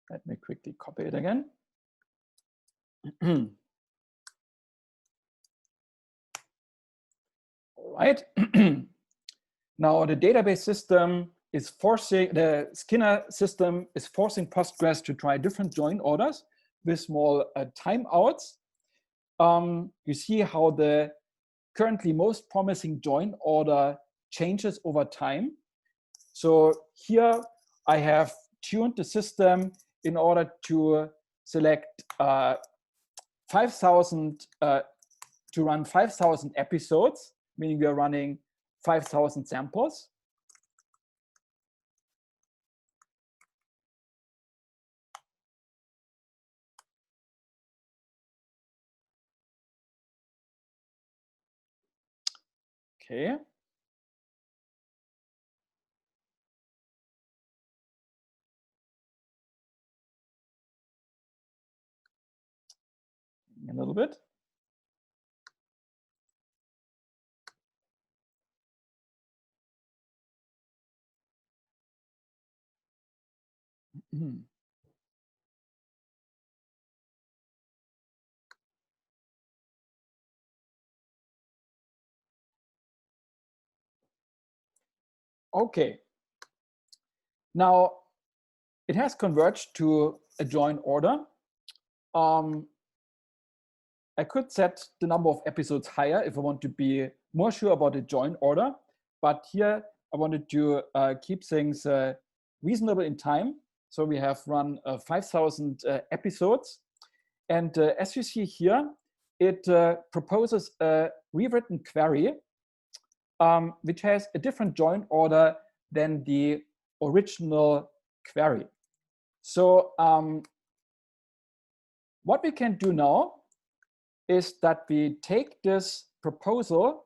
Let me quickly copy it again. All right. Now the database system is forcing, the Skinner system is forcing Postgres to try different join orders with small timeouts. You see how the currently most promising join order changes over time. So here I have tuned the system in order to select 5,000, to run 5,000 episodes, meaning we are running 5,000 samples. Okay. A little bit. Okay. Now it has converged to a join order. I could set the number of episodes higher if I want to be more sure about the join order, but here I wanted to keep things reasonable in time. So we have run 5,000 episodes. And as you see here, it proposes a rewritten query, which has a different join order than the original query. So what we can do now is that we take this proposal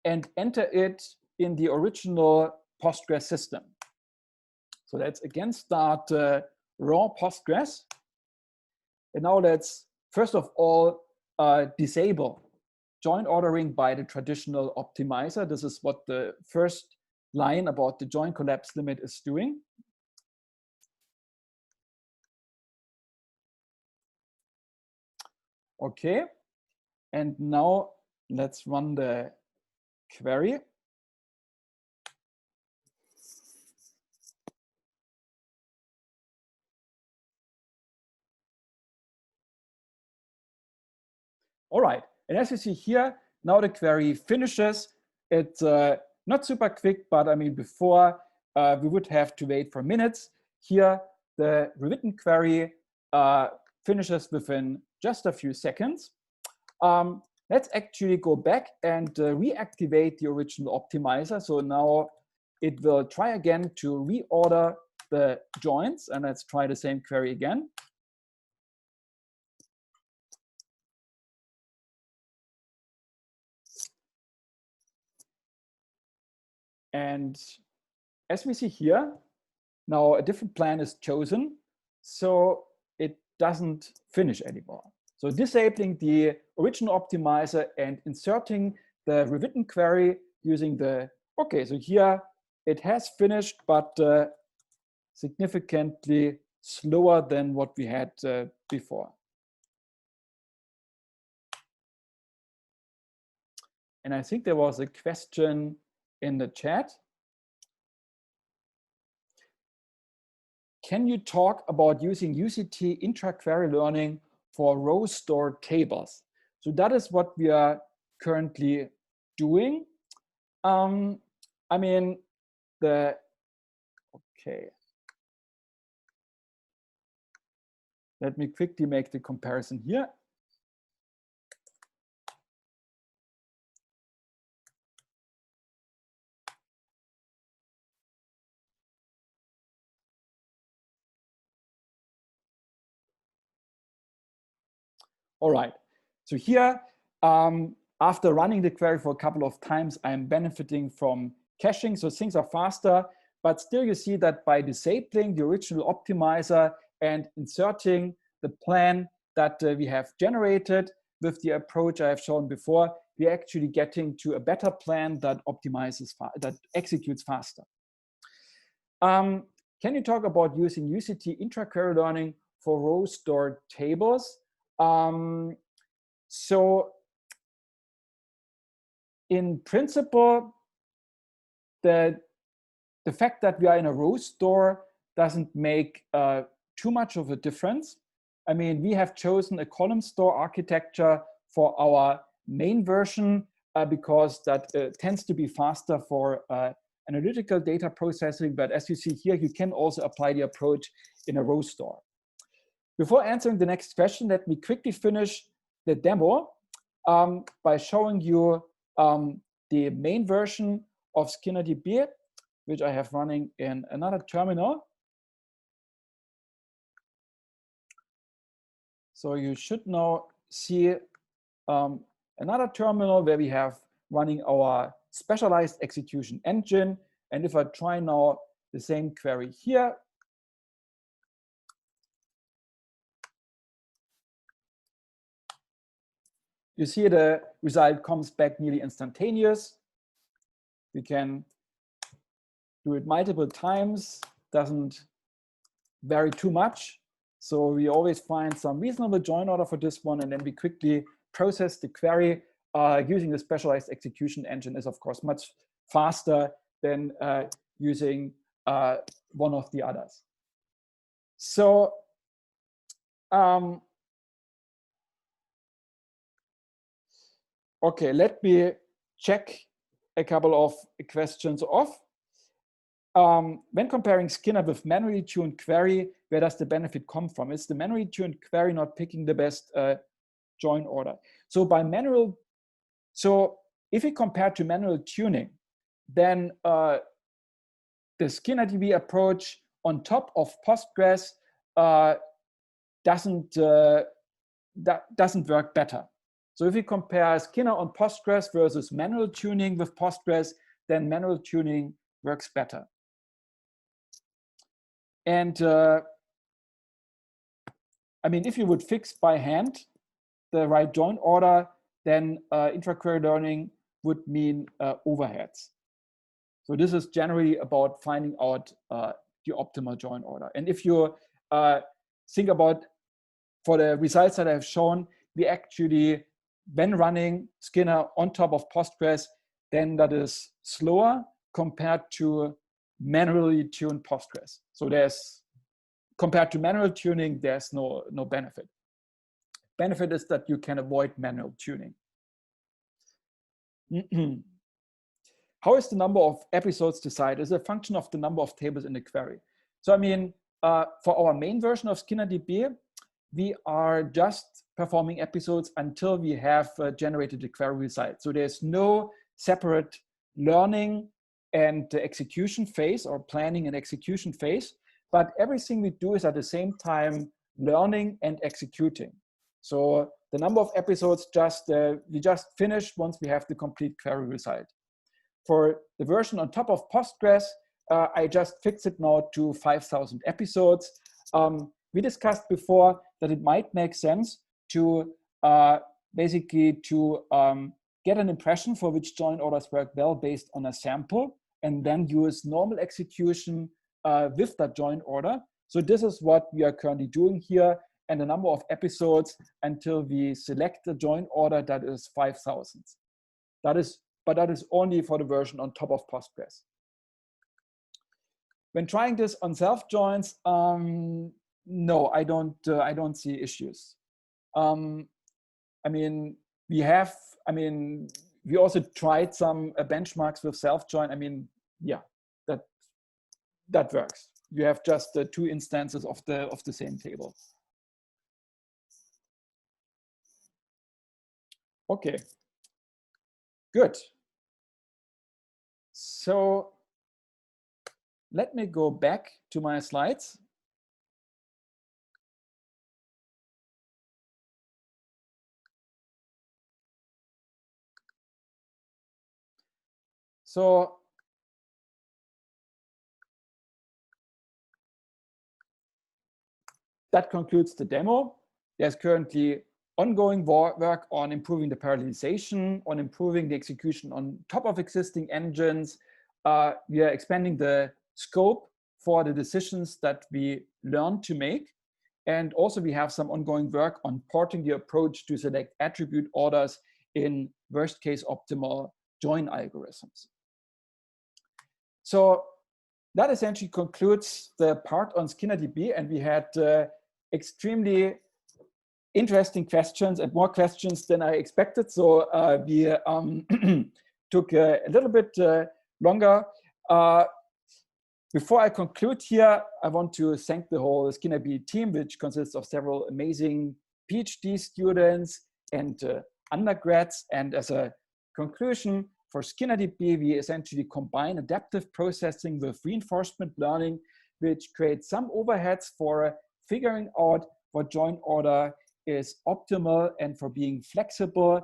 and enter it in the original Postgres system. So let's again start raw Postgres. And now let's first of all disable join ordering by the traditional optimizer. This is what the first line about the join collapse limit is doing. Okay. And now let's run the query. All right. And as you see here, now the query finishes. It's not super quick, but I mean, before we would have to wait for minutes. Here, the rewritten query finishes within just a few seconds. Let's actually go back and reactivate the original optimizer. So now it will try again to reorder the joins. And let's try the same query again. And as we see here, now a different plan is chosen. So it doesn't finish anymore. So disabling the original optimizer and inserting the rewritten query using the Okay, so here it has finished, but significantly slower than what we had before. And I think there was a question in the chat. Can you talk about using UCT intra-query learning for row store tables? So that is what we are currently doing. I mean, okay. Let me quickly make the comparison here. All right, so here, after running the query for a couple of times, I'm benefiting from caching, so things are faster, but still you see that by disabling the original optimizer and inserting the plan that we have generated with the approach I have shown before, we're actually getting to a better plan that optimizes, that executes faster. Can you talk about using UCT intra-query learning for row store tables? So in principle, the fact that we are in a row store doesn't make too much of a difference. I mean, we have chosen a column store architecture for our main version because that tends to be faster for analytical data processing. But as you see here, you can also apply the approach in a row store. Before answering the next question, let me quickly finish the demo by showing you the main version of SkinnerDB, which I have running in another terminal. So you should now see another terminal where we have running our specialized execution engine. And if I try now the same query here, you see the result comes back nearly instantaneous. We can do it multiple times, doesn't vary too much. So we always find some reasonable join order for this one, and then we quickly process the query using the specialized execution engine is, of course, much faster than using one of the others. So okay, let me check a couple of questions off. When comparing Skinner with manually tuned query, where does the benefit come from? Is the manually tuned query not picking the best join order? So by manual, so if we compare to manual tuning, then the SkinnerDB approach on top of Postgres doesn't work better. So if we compare Skinner on Postgres versus manual tuning with Postgres, then manual tuning works better. And I mean, if you would fix by hand the right join order, then intra-query learning would mean overheads. So this is generally about finding out the optimal join order. And if you think about, for the results that I've shown, we actually, when running Skinner on top of Postgres, then that is slower compared to manually tuned Postgres. So there's, compared to manual tuning, there's no benefit. Benefit is that you can avoid manual tuning. How is the number of episodes decided? Is a function of the number of tables in the query. So I mean, for our main version of SkinnerDB, we are just performing episodes until we have generated the query result. So there's no separate learning and execution phase, or planning and execution phase, but everything we do is at the same time learning and executing. So the number of episodes we just finish once we have the complete query result. For the version on top of Postgres, I just fixed it now to 5,000 episodes. We discussed before that it might make sense to basically to get an impression for which join orders work well based on a sample, and then use normal execution with that join order. So this is what we are currently doing here, and a number of episodes until we select the join order that is 5,000. But that is only for the version on top of Postgres. When trying this on self joins, no, I don't see issues. I mean, we also tried some benchmarks with self join. I mean, yeah, that works. You have just two instances of the same table. Okay, good. So let me go back to my slides. So that concludes the demo. There's currently ongoing work on improving the parallelization, on improving the execution on top of existing engines. We are expanding the scope for the decisions that we learn to make. And also we have some ongoing work on porting the approach to select attribute orders in worst case optimal join algorithms. So that essentially concludes the part on SkinnerDB, and we had extremely interesting questions and more questions than I expected. So we took a little bit longer. Before I conclude here, I want to thank the whole SkinnerDB team, which consists of several amazing PhD students and undergrads. And as a conclusion, for SkinnerDB, we essentially combine adaptive processing with reinforcement learning, which creates some overheads for figuring out what join order is optimal and for being flexible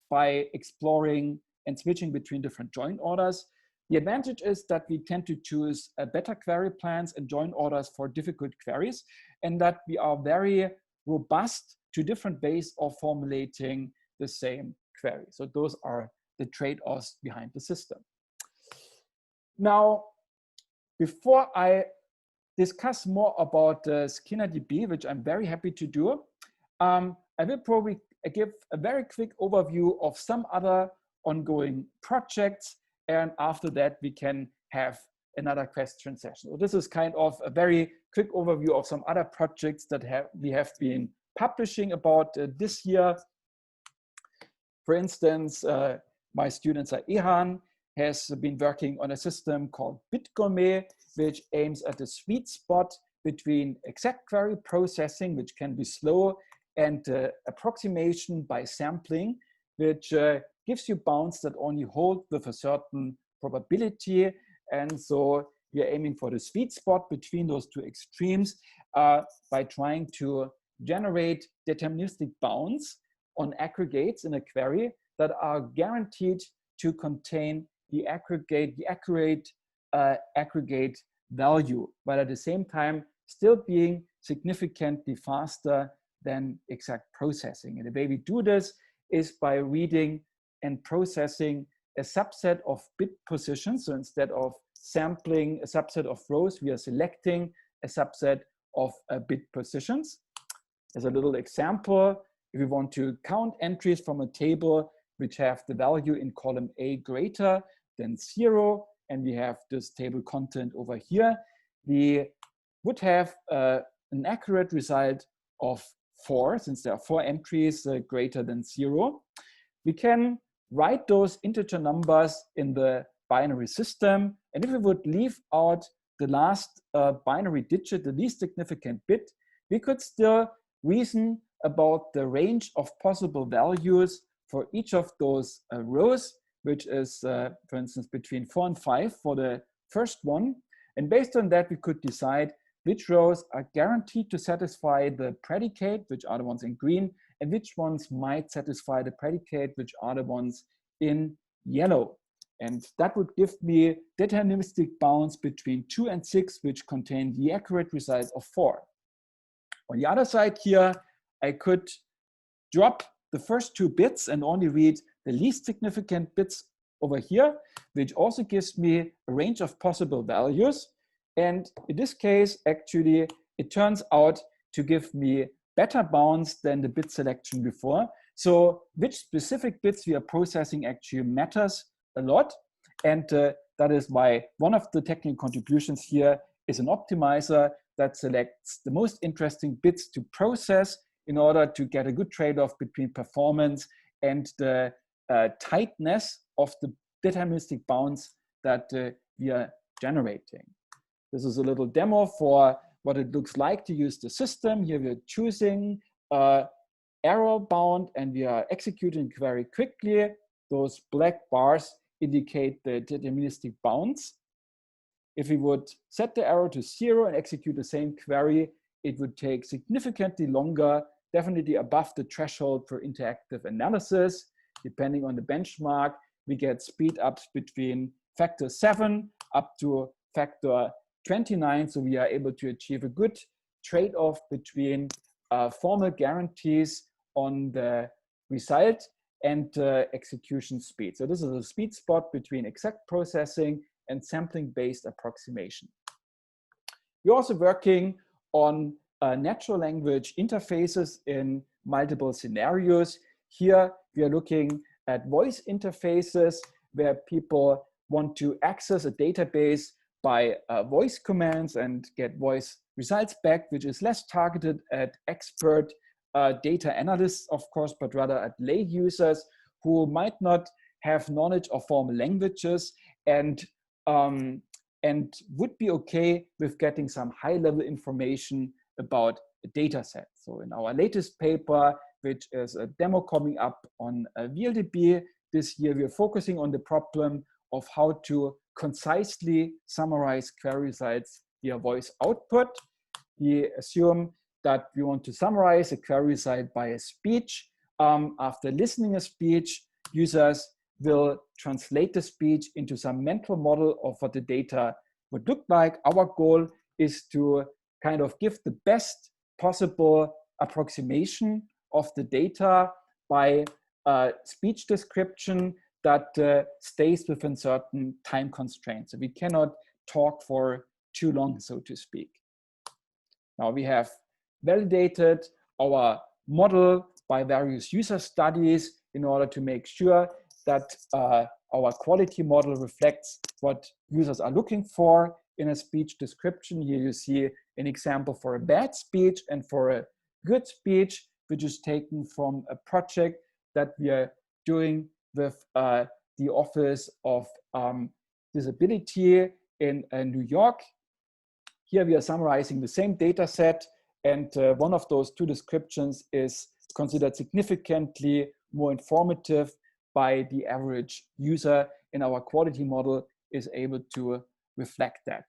by exploring and switching between different join orders. The advantage is that we tend to choose better query plans and join orders for difficult queries, and that we are very robust to different ways of formulating the same query. So those are the trade-offs behind the system. Now, before I discuss more about SkinnerDB, which I'm very happy to do, I will probably give a very quick overview of some other ongoing projects, and after that we can have another question session. So this is kind of a very quick overview of some other projects that we have been publishing about this year. For instance, my student Ihan has been working on a system called BitGourmet, which aims at the sweet spot between exact query processing, which can be slow, and approximation by sampling, which gives you bounds that only hold with a certain probability. And so we are aiming for the sweet spot between those two extremes by trying to generate deterministic bounds on aggregates in a query that are guaranteed to contain the accurate aggregate value, but at the same time still being significantly faster than exact processing. And the way we do this is by reading and processing a subset of bit positions. So instead of sampling a subset of rows, we are selecting a subset of bit positions. As a little example, if we want to count entries from a table which have the value in column A greater than 0, and we have this table content over here, we would have an accurate result of 4, since there are 4 entries greater than 0. We can write those integer numbers in the binary system, and if we would leave out the last binary digit, the least significant bit, we could still reason about the range of possible values for each of those rows, which is, for instance, between 4 and 5 for the first one. And based on that, we could decide which rows are guaranteed to satisfy the predicate, which are the ones in green, and which ones might satisfy the predicate, which are the ones in yellow. And that would give me deterministic bounds between 2 and 6, which contain the accurate result of 4. On the other side here, I could drop the first 2 bits and only read the least significant bits over here, which also gives me a range of possible values. And in this case, actually, it turns out to give me better bounds than the bit selection before. So which specific bits we are processing actually matters a lot. And that is why one of the technical contributions here is an optimizer that selects the most interesting bits to process in order to get a good trade-off between performance and the tightness of the deterministic bounds that we are generating. This is a little demo for what it looks like to use the system. Here we're choosing error bound and we are executing query quickly. Those black bars indicate the deterministic bounds. If we would set the error to 0 and execute the same query, it would take significantly longer, definitely above the threshold for interactive analysis. Depending on the benchmark, we get speed ups between factor 7 up to factor 29. So we are able to achieve a good trade-off between formal guarantees on the result and execution speed. So this is a sweet spot between exact processing and sampling-based approximation. We're also working on natural language interfaces in multiple scenarios. Here we are looking at voice interfaces where people want to access a database by voice commands and get voice results back, which is less targeted at expert data analysts, of course, but rather at lay users who might not have knowledge of formal languages and would be okay with getting some high-level information about a data set. So in our latest paper, which is a demo coming up on VLDB this year, we're focusing on the problem of how to concisely summarize query results via voice output. We assume that we want to summarize a query result by a speech. After listening a speech, users will translate the speech into some mental model of what the data would look like. Our goal is to kind of give the best possible approximation of the data by speech description that stays within certain time constraints. So we cannot talk for too long, so to speak. Now we have validated our model by various user studies in order to make sure that our quality model reflects what users are looking for in a speech description. Here you see an example for a bad speech and for a good speech, which is taken from a project that we are doing with the Office of Disability in New York. Here we are summarizing the same data set, and one of those two descriptions is considered significantly more informative by the average user, and our quality model is able to reflect that.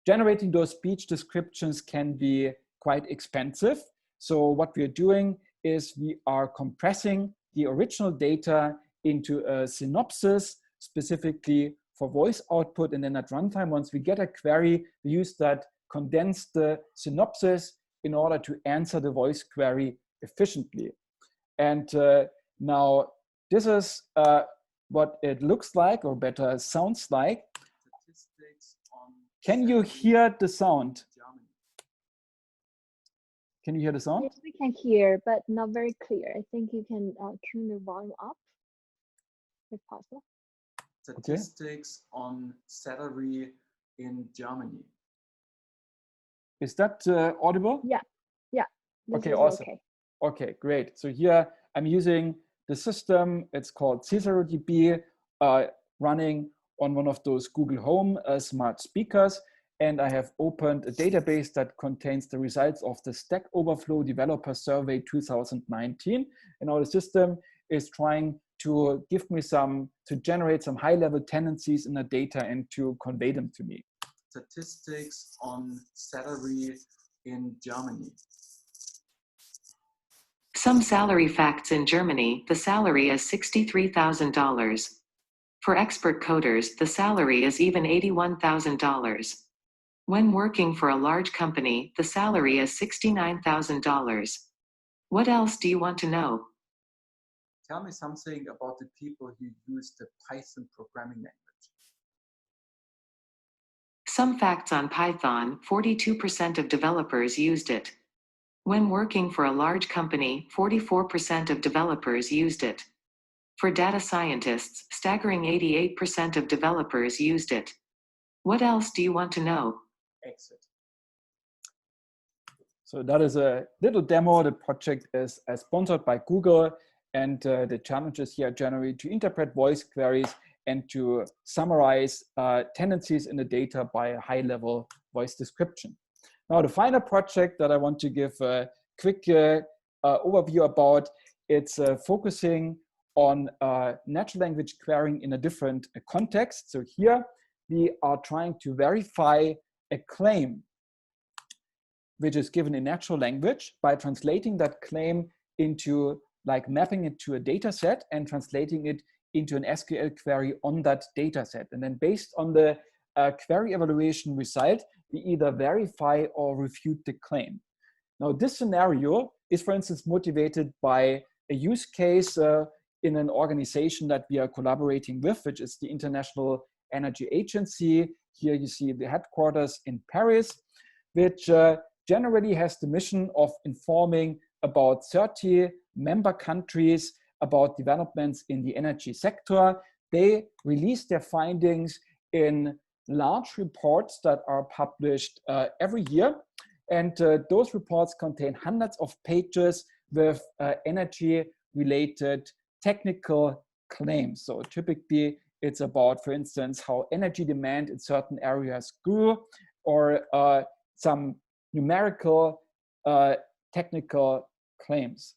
Generating those speech descriptions can be quite expensive. So what we are doing is we are compressing the original data into a synopsis specifically for voice output, and then at runtime, once we get a query, we use that condensed synopsis in order to answer the voice query efficiently. And now this is what it looks like, or better sounds like. Can you hear the sound? Can you hear the sound? Yes, we can hear, but not very clear. I think you can tune the volume up, if possible. Statistics on salary in Germany. Is that audible? Yeah, yeah. Okay, awesome. Okay, great. So here I'm using the system. It's called SkinnerDB, running on one of those Google Home smart speakers. And I have opened a database that contains the results of the Stack Overflow Developer Survey 2019. And now the system is trying to give me to generate some high-level tendencies in the data and to convey them to me. Statistics on salary in Germany. Some salary facts in Germany: the salary is $63,000. For expert coders, the salary is even $81,000. When working for a large company, the salary is $69,000. What else do you want to know? tell me something about the people who use the Python programming language. Some facts on Python: 42% of developers used it. When working for a large company, 44% of developers used it. For data scientists, staggering 88% of developers used it. What else do you want to know? Exit. So that is a little demo. The project is sponsored by Google, and the challenges here are generally to interpret voice queries and to summarize tendencies in the data by a high-level voice description. Now, the final project that I want to give a quick overview about, it's focusing on natural language querying in a different context. So here we are trying to verify a claim which is given in natural language by translating that claim into, like, mapping it to a data set and translating it into an SQL query on that data set. And then based on the query evaluation result, we either verify or refute the claim. Now, this scenario is, for instance, motivated by a use case in an organization that we are collaborating with, which is the International Energy Agency. Here you see the headquarters in Paris, which generally has the mission of informing about 30 member countries about developments in the energy sector. They release their findings in large reports that are published every year. And those reports contain hundreds of pages with energy-related technical claims. So typically, it's about, for instance, how energy demand in certain areas grew, or some numerical technical claims.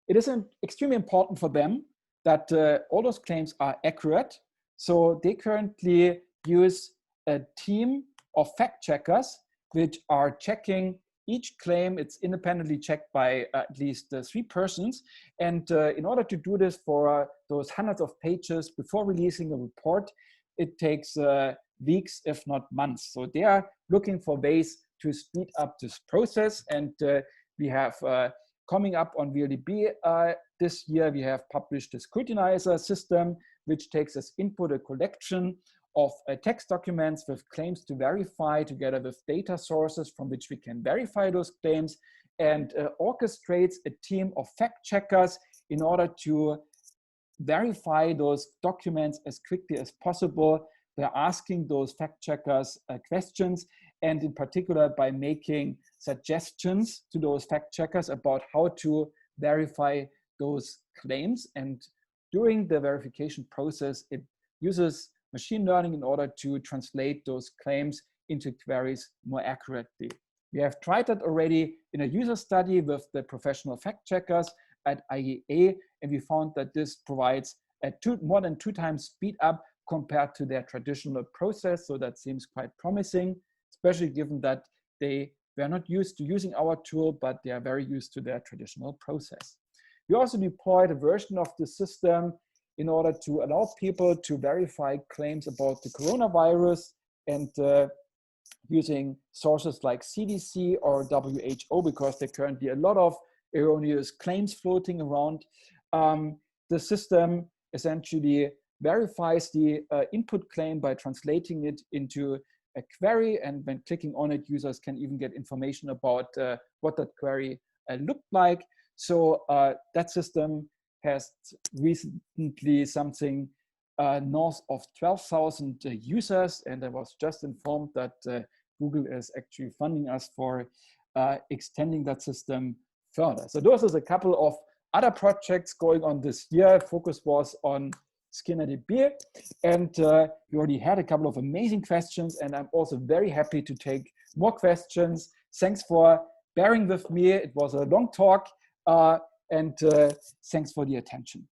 It is extremely important for them that all those claims are accurate. So they currently use a team of fact checkers which are checking each claim. It's independently checked by at least 3 persons. And in order to do this for those hundreds of pages before releasing a report, it takes weeks, if not months. So they are looking for ways to speed up this process. And we have coming up on VLDB this year, we have published a scrutinizer system, which takes as input a collection of text documents with claims to verify, together with data sources from which we can verify those claims, and orchestrates a team of fact checkers in order to verify those documents as quickly as possible. They're asking those fact checkers questions, and in particular by making suggestions to those fact checkers about how to verify those claims. And during the verification process, it uses machine learning in order to translate those claims into queries more accurately. We have tried that already in a user study with the professional fact checkers at IEA, and we found that this provides a more than 2 times speed up compared to their traditional process. So that seems quite promising, especially given that they were not used to using our tool, but they are very used to their traditional process. We also deployed a version of the system in order to allow people to verify claims about the coronavirus, and using sources like CDC or WHO, because there are currently a lot of erroneous claims floating around. The system essentially verifies the input claim by translating it into a query, and when clicking on it, users can even get information about what that query looked like. So that system has recently something north of 12,000 users, and I was just informed that Google is actually funding us for extending that system further. So those are a couple of other projects going on this year. Focus was on SkinnerDB, and we already had a couple of amazing questions, and I'm also very happy to take more questions. Thanks for bearing with me. It was a long talk, and thanks for the attention.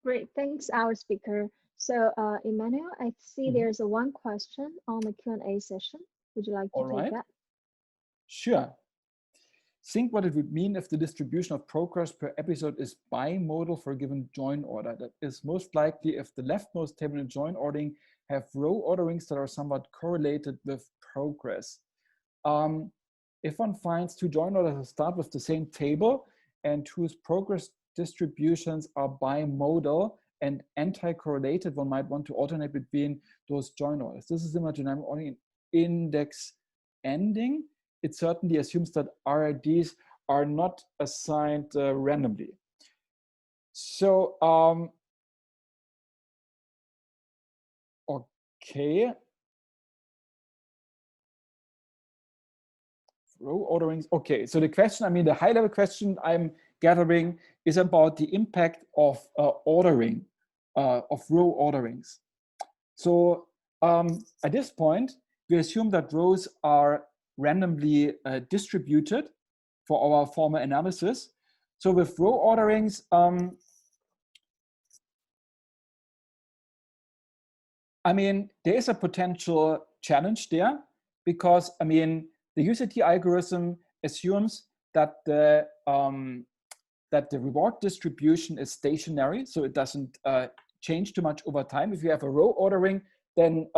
Great, thanks, our speaker. So, Emmanuel, I see there's one question on the Q&A session. Would you like to take that? Sure. Think what it would mean if the distribution of progress per episode is bimodal for a given join order. That is most likely if the leftmost table in join ordering have row orderings that are somewhat correlated with progress. if one finds two join orders that start with the same table and whose progress distributions are bimodal and anti-correlated, one might want to alternate between those join orders. This is similar to only an index ending. It certainly assumes that RIDs are not assigned randomly. So, okay. Row orderings. Okay, so the question, I mean, the high level question I'm gathering is about the impact of ordering, of row orderings. So at this point, we assume that rows are randomly distributed for our former analysis. So with row orderings, I mean, there is a potential challenge there because, I mean, the UCT algorithm assumes that the reward distribution is stationary, so it doesn't change too much over time. If you have a row ordering, then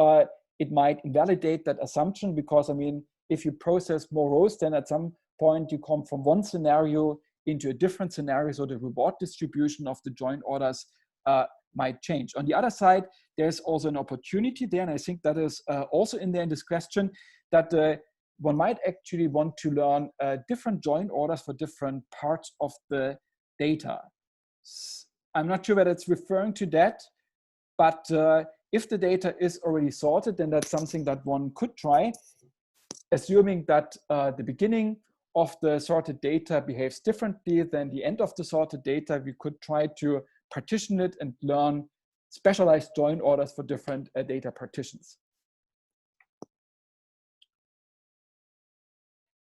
it might invalidate that assumption because, I mean, if you process more rows, then at some point you come from one scenario into a different scenario, so the reward distribution of the join orders might change. On the other side, there's also an opportunity there, and I think that is also in there in this question, that one might actually want to learn different join orders for different parts of the data. I'm not sure whether it's referring to that, but if the data is already sorted, then that's something that one could try, assuming that the beginning of the sorted data behaves differently than the end of the sorted data. We could try to partition it and learn specialized join orders for different data partitions.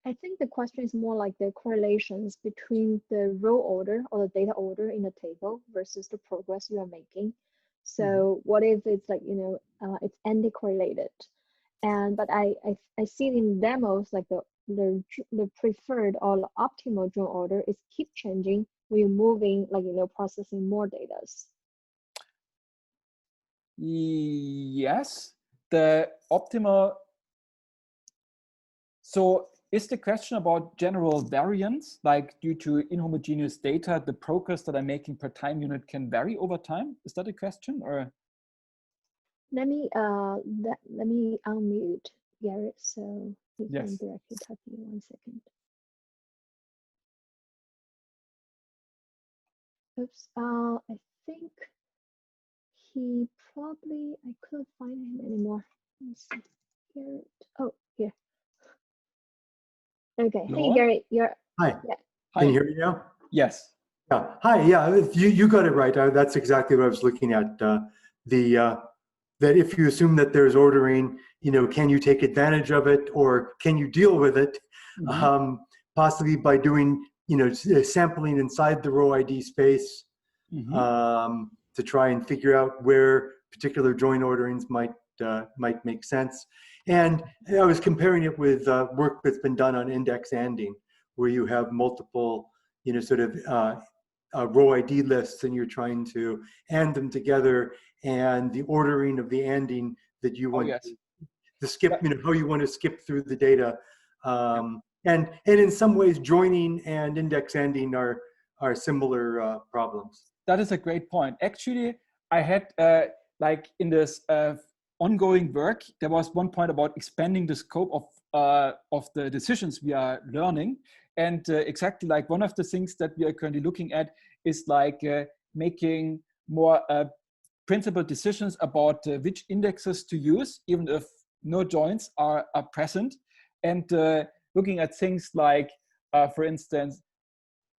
I think the question is more like the correlations between the row order or the data order in the table versus the progress you are making. So what if it's like, you know, it's anti-correlated? And but I see in demos like the preferred or the optimal join order is keep changing when you're moving, like, you know, processing more data. Yes, the optimal. So is the question about general variance, like due to inhomogeneous data, the progress that I'm making per time unit can vary over time? Is that a question, or? Let me unmute Garrett so we can directly talk to you. 1 second. Oops. I think he probably, I couldn't find him anymore. Let me see. Garrett. Oh, here. Okay. Hello? Hey, Garrett. You're. Hi. Yeah. Can you hear me now? Yes. Yeah. Hi. Yeah. You got it right. That's exactly what I was looking at. That if you assume that there's ordering, you know, can you take advantage of it, or can you deal with it, possibly by doing, you know, sampling inside the row ID space to try and figure out where particular join orderings might make sense. And I was comparing it with work that's been done on index anding, where you have multiple, you know, sort of row ID lists, and you're trying to and them together, and the ordering of the anding that you want to skip, you know, how you want to skip through the data. And in some ways, joining and index anding are similar problems. That is a great point. Actually, I had like in this ongoing work, there was one point about expanding the scope of the decisions we are learning. And exactly like one of the things that we are currently looking at is like making more principled decisions about which indexes to use, even if no joins are present. And looking at things like, for instance,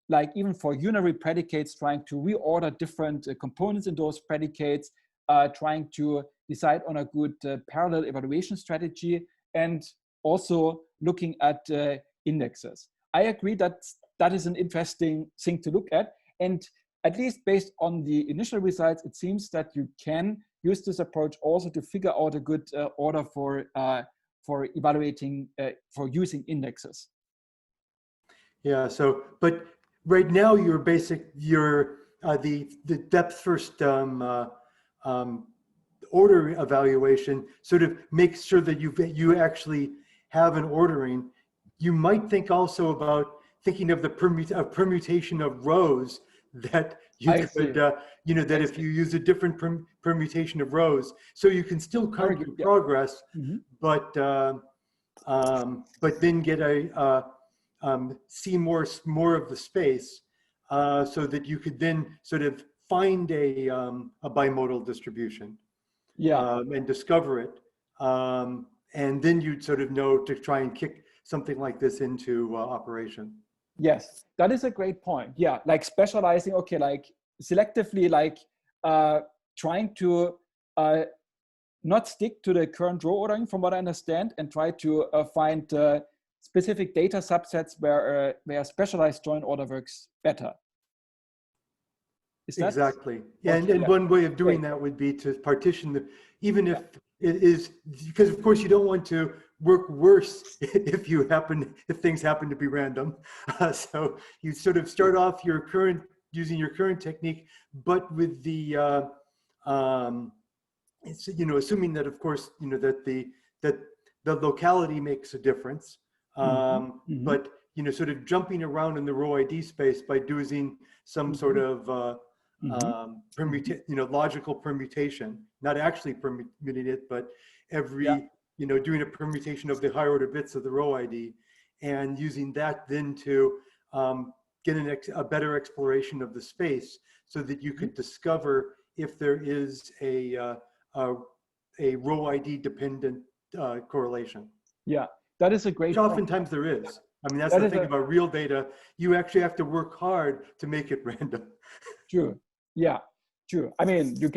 like even for unary predicates, trying to reorder different components in those predicates, trying to decide on a good parallel evaluation strategy, and also looking at indexes. I agree that that is an interesting thing to look at. And at least based on the initial results, it seems that you can use this approach also to figure out a good order for evaluating, for using indexes. Yeah, so, but right now the depth first order evaluation sort of makes sure that you actually have an ordering you might think also about thinking of the permutation of rows that you could, that if you use a different permutation of rows, so you can still count your progress, but then get see more of the space, so that you could then sort of find a bimodal distribution, and discover it, and then you'd sort of know to try and kick something like this into operation. Yes, that is a great point. Yeah, like specializing, okay, like selectively, like trying to not stick to the current row ordering, from what I understand, and try to find specific data subsets where specialized join order works better. Is that exactly? Yeah, okay, and one way of doing that would be to partition even if it is, because of course you don't want to work worse if things happen to be random. So you sort of start off using your current technique, but with the it's, assuming that of course that the locality makes a difference, but sort of jumping around in the row ID space by doing some sort of logical permutation, not actually permuting it, but doing a permutation of the higher order bits of the row ID, and using that then to get a better exploration of the space, so that you could discover if there is a row ID dependent correlation. Yeah, that is a great point. Oftentimes there is. I mean, that's the thing about real data. You actually have to work hard to make it random. True. Yeah, true. I mean, you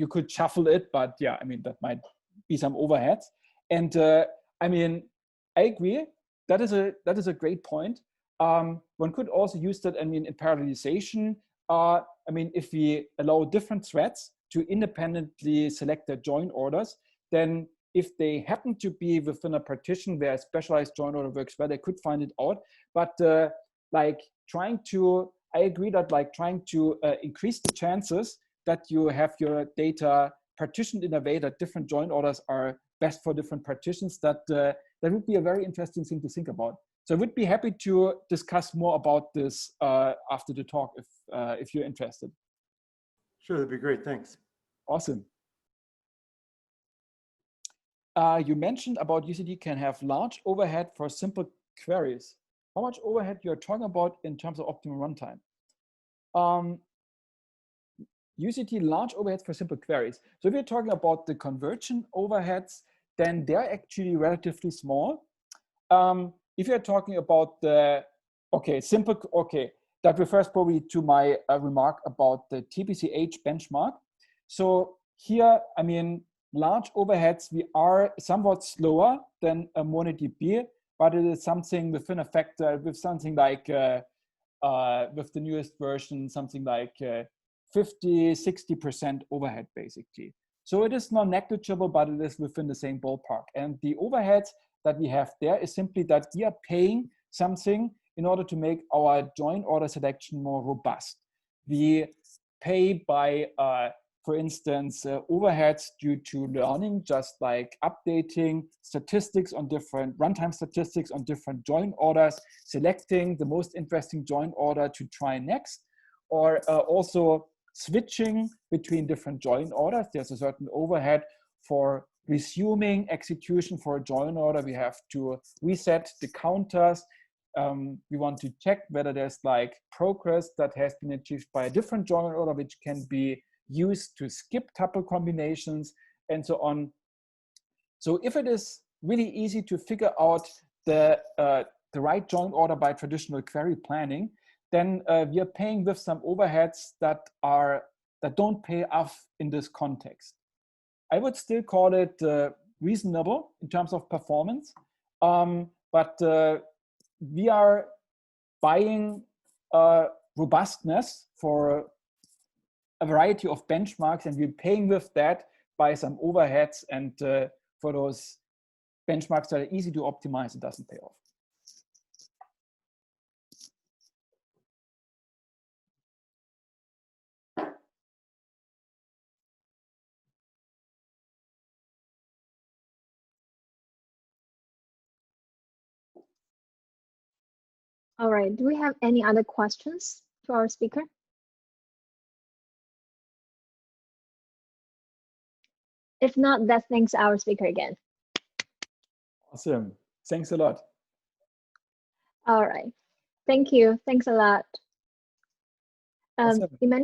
could shuffle it, but yeah, I mean, that might be some overheads. And I mean, I agree. That is a great point. One could also use that, I mean, in parallelization. I mean, if we allow different threads to independently select their join orders, then if they happen to be within a partition where a specialized join order works well, they could find it out. But like I agree that like trying to increase the chances that you have your data partitioned in a way that different join orders are best for different partitions, that would be a very interesting thing to think about. So I would be happy to discuss more about this after the talk if you're interested. Sure, that'd be great. Thanks. Awesome. You mentioned about UCD can have large overhead for simple queries. How much overhead you're talking about in terms of optimal runtime? UCD large overheads for simple queries. So if you're talking about the conversion overheads, then they're actually relatively small. If you're talking about that refers probably to my remark about the TPCH benchmark. So here, I mean, large overheads, we are somewhat slower than a MongoDB, but it is something within a factor with something like, with the newest version, something like 50–60% overhead, basically. So it is not negligible, but it is within the same ballpark. And the overheads that we have there is simply that we are paying something in order to make our join order selection more robust. We pay by, for instance, overheads due to learning, just like updating statistics on different runtime statistics on different join orders, selecting the most interesting join order to try next, or also switching between different join orders. There's a certain overhead for resuming execution for a join order. We have to reset the counters. We want to check whether there's like progress that has been achieved by a different join order, which can be used to skip tuple combinations and so on. So if it is really easy to figure out the right join order by traditional query planning, then we are paying with some overheads that don't pay off in this context. I would still call it reasonable in terms of performance, but we are buying robustness for a variety of benchmarks, and we're paying with that by some overheads, and for those benchmarks that are easy to optimize, it doesn't pay off. All right. Do we have any other questions to our speaker? If not, that thanks our speaker again. Awesome. Thanks a lot. All right. Thank you. Thanks a lot. Awesome. Emmanuel?